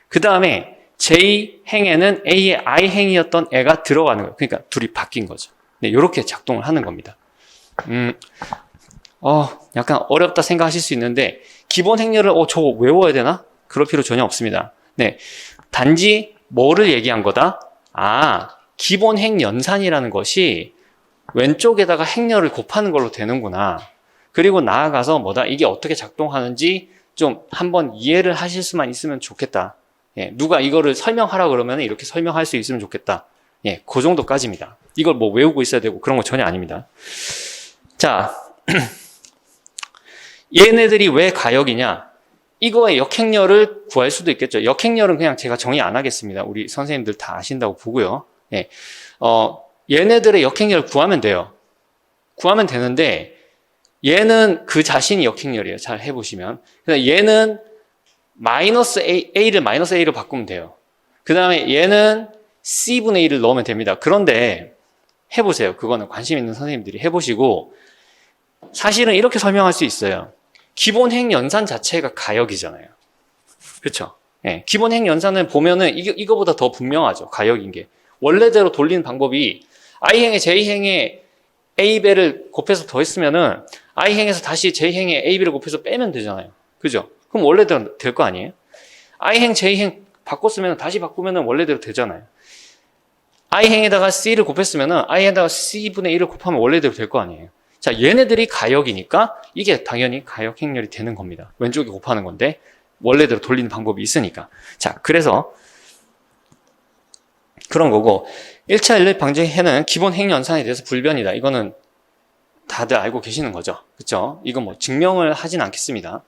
그 다음에 J행에는 A의 I행이었던 애가 들어가는 거예요. 그러니까 둘이 바뀐 거죠. 네, 이렇게 작동을 하는 겁니다. 약간 어렵다 생각하실 수 있는데, 기본 행렬을, 저거 외워야 되나? 그럴 필요 전혀 없습니다. 네. 단지 뭐를 얘기한 거다? 기본 행 연산이라는 것이 왼쪽에다가 행렬을 곱하는 걸로 되는구나. 그리고 나아가서 이게 어떻게 작동하는지 좀 한번 이해를 하실 수만 있으면 좋겠다. 예, 누가 이거를 설명하라 그러면 이렇게 설명할 수 있으면 좋겠다. 예, 그 정도까지입니다. 이걸 뭐 외우고 있어야 되고 그런 거 전혀 아닙니다. 자, 얘네들이 왜 가역이냐? 이거의 역행렬을 구할 수도 있겠죠. 역행렬은 그냥 제가 정의 안 하겠습니다. 우리 선생님들 다 아신다고 보고요. 예, 얘네들의 역행렬을 구하면 돼요. 구하면 되는데 얘는 그 자신이 역행렬이에요. 잘 해보시면. 그래서 얘는 마이너스 A를 마이너스 A로 바꾸면 돼요. 그 다음에 얘는 C분의 1을 넣으면 됩니다. 그런데 해보세요. 그거는 관심 있는 선생님들이 해보시고 사실은 이렇게 설명할 수 있어요. 기본 행 연산 자체가 가역이잖아요. 그렇죠? 예, 기본 행 연산을 보면은 이거보다 더 분명하죠. 가역인 게. 원래대로 돌리는 방법이 I행에 J행에 A배를 곱해서 더했으면은 I행에서 다시 J행에 A배를 곱해서 빼면 되잖아요. 그죠? 그럼 원래대로 될 거 아니에요? I행, J행 바꿨으면 다시 바꾸면은 원래대로 되잖아요. I행에다가 C를 곱했으면은 I에다가 C분의 1을 곱하면 원래대로 될 거 아니에요. 자, 얘네들이 가역이니까 이게 당연히 가역 행렬이 되는 겁니다. 왼쪽에 곱하는 건데 원래대로 돌리는 방법이 있으니까. 자, 그래서 그런 거고 1차 일렬 방정해는 기본 행 연산에 대해서 불변이다. 이거는 다들 알고 계시는 거죠. 그렇죠? 이거 뭐 증명을 하진 않겠습니다.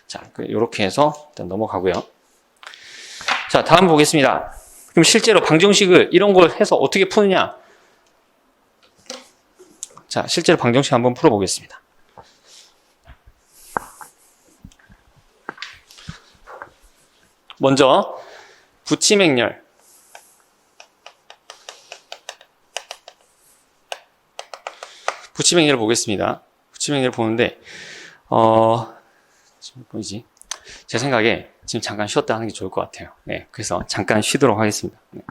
자, 이렇게 해서 일단 넘어가고요. 자, 다음 보겠습니다. 그럼 실제로 방정식을 이런 걸 해서 어떻게 푸느냐? 자, 실제로 방정식 한번 풀어보겠습니다. 먼저 붙임행렬. 붙임행렬을 보겠습니다. 붙임행렬을 보는데 지금 보이지? 제 생각에 지금 잠깐 쉬었다 하는 게 좋을 것 같아요. 네, 그래서 잠깐 쉬도록 하겠습니다. 네.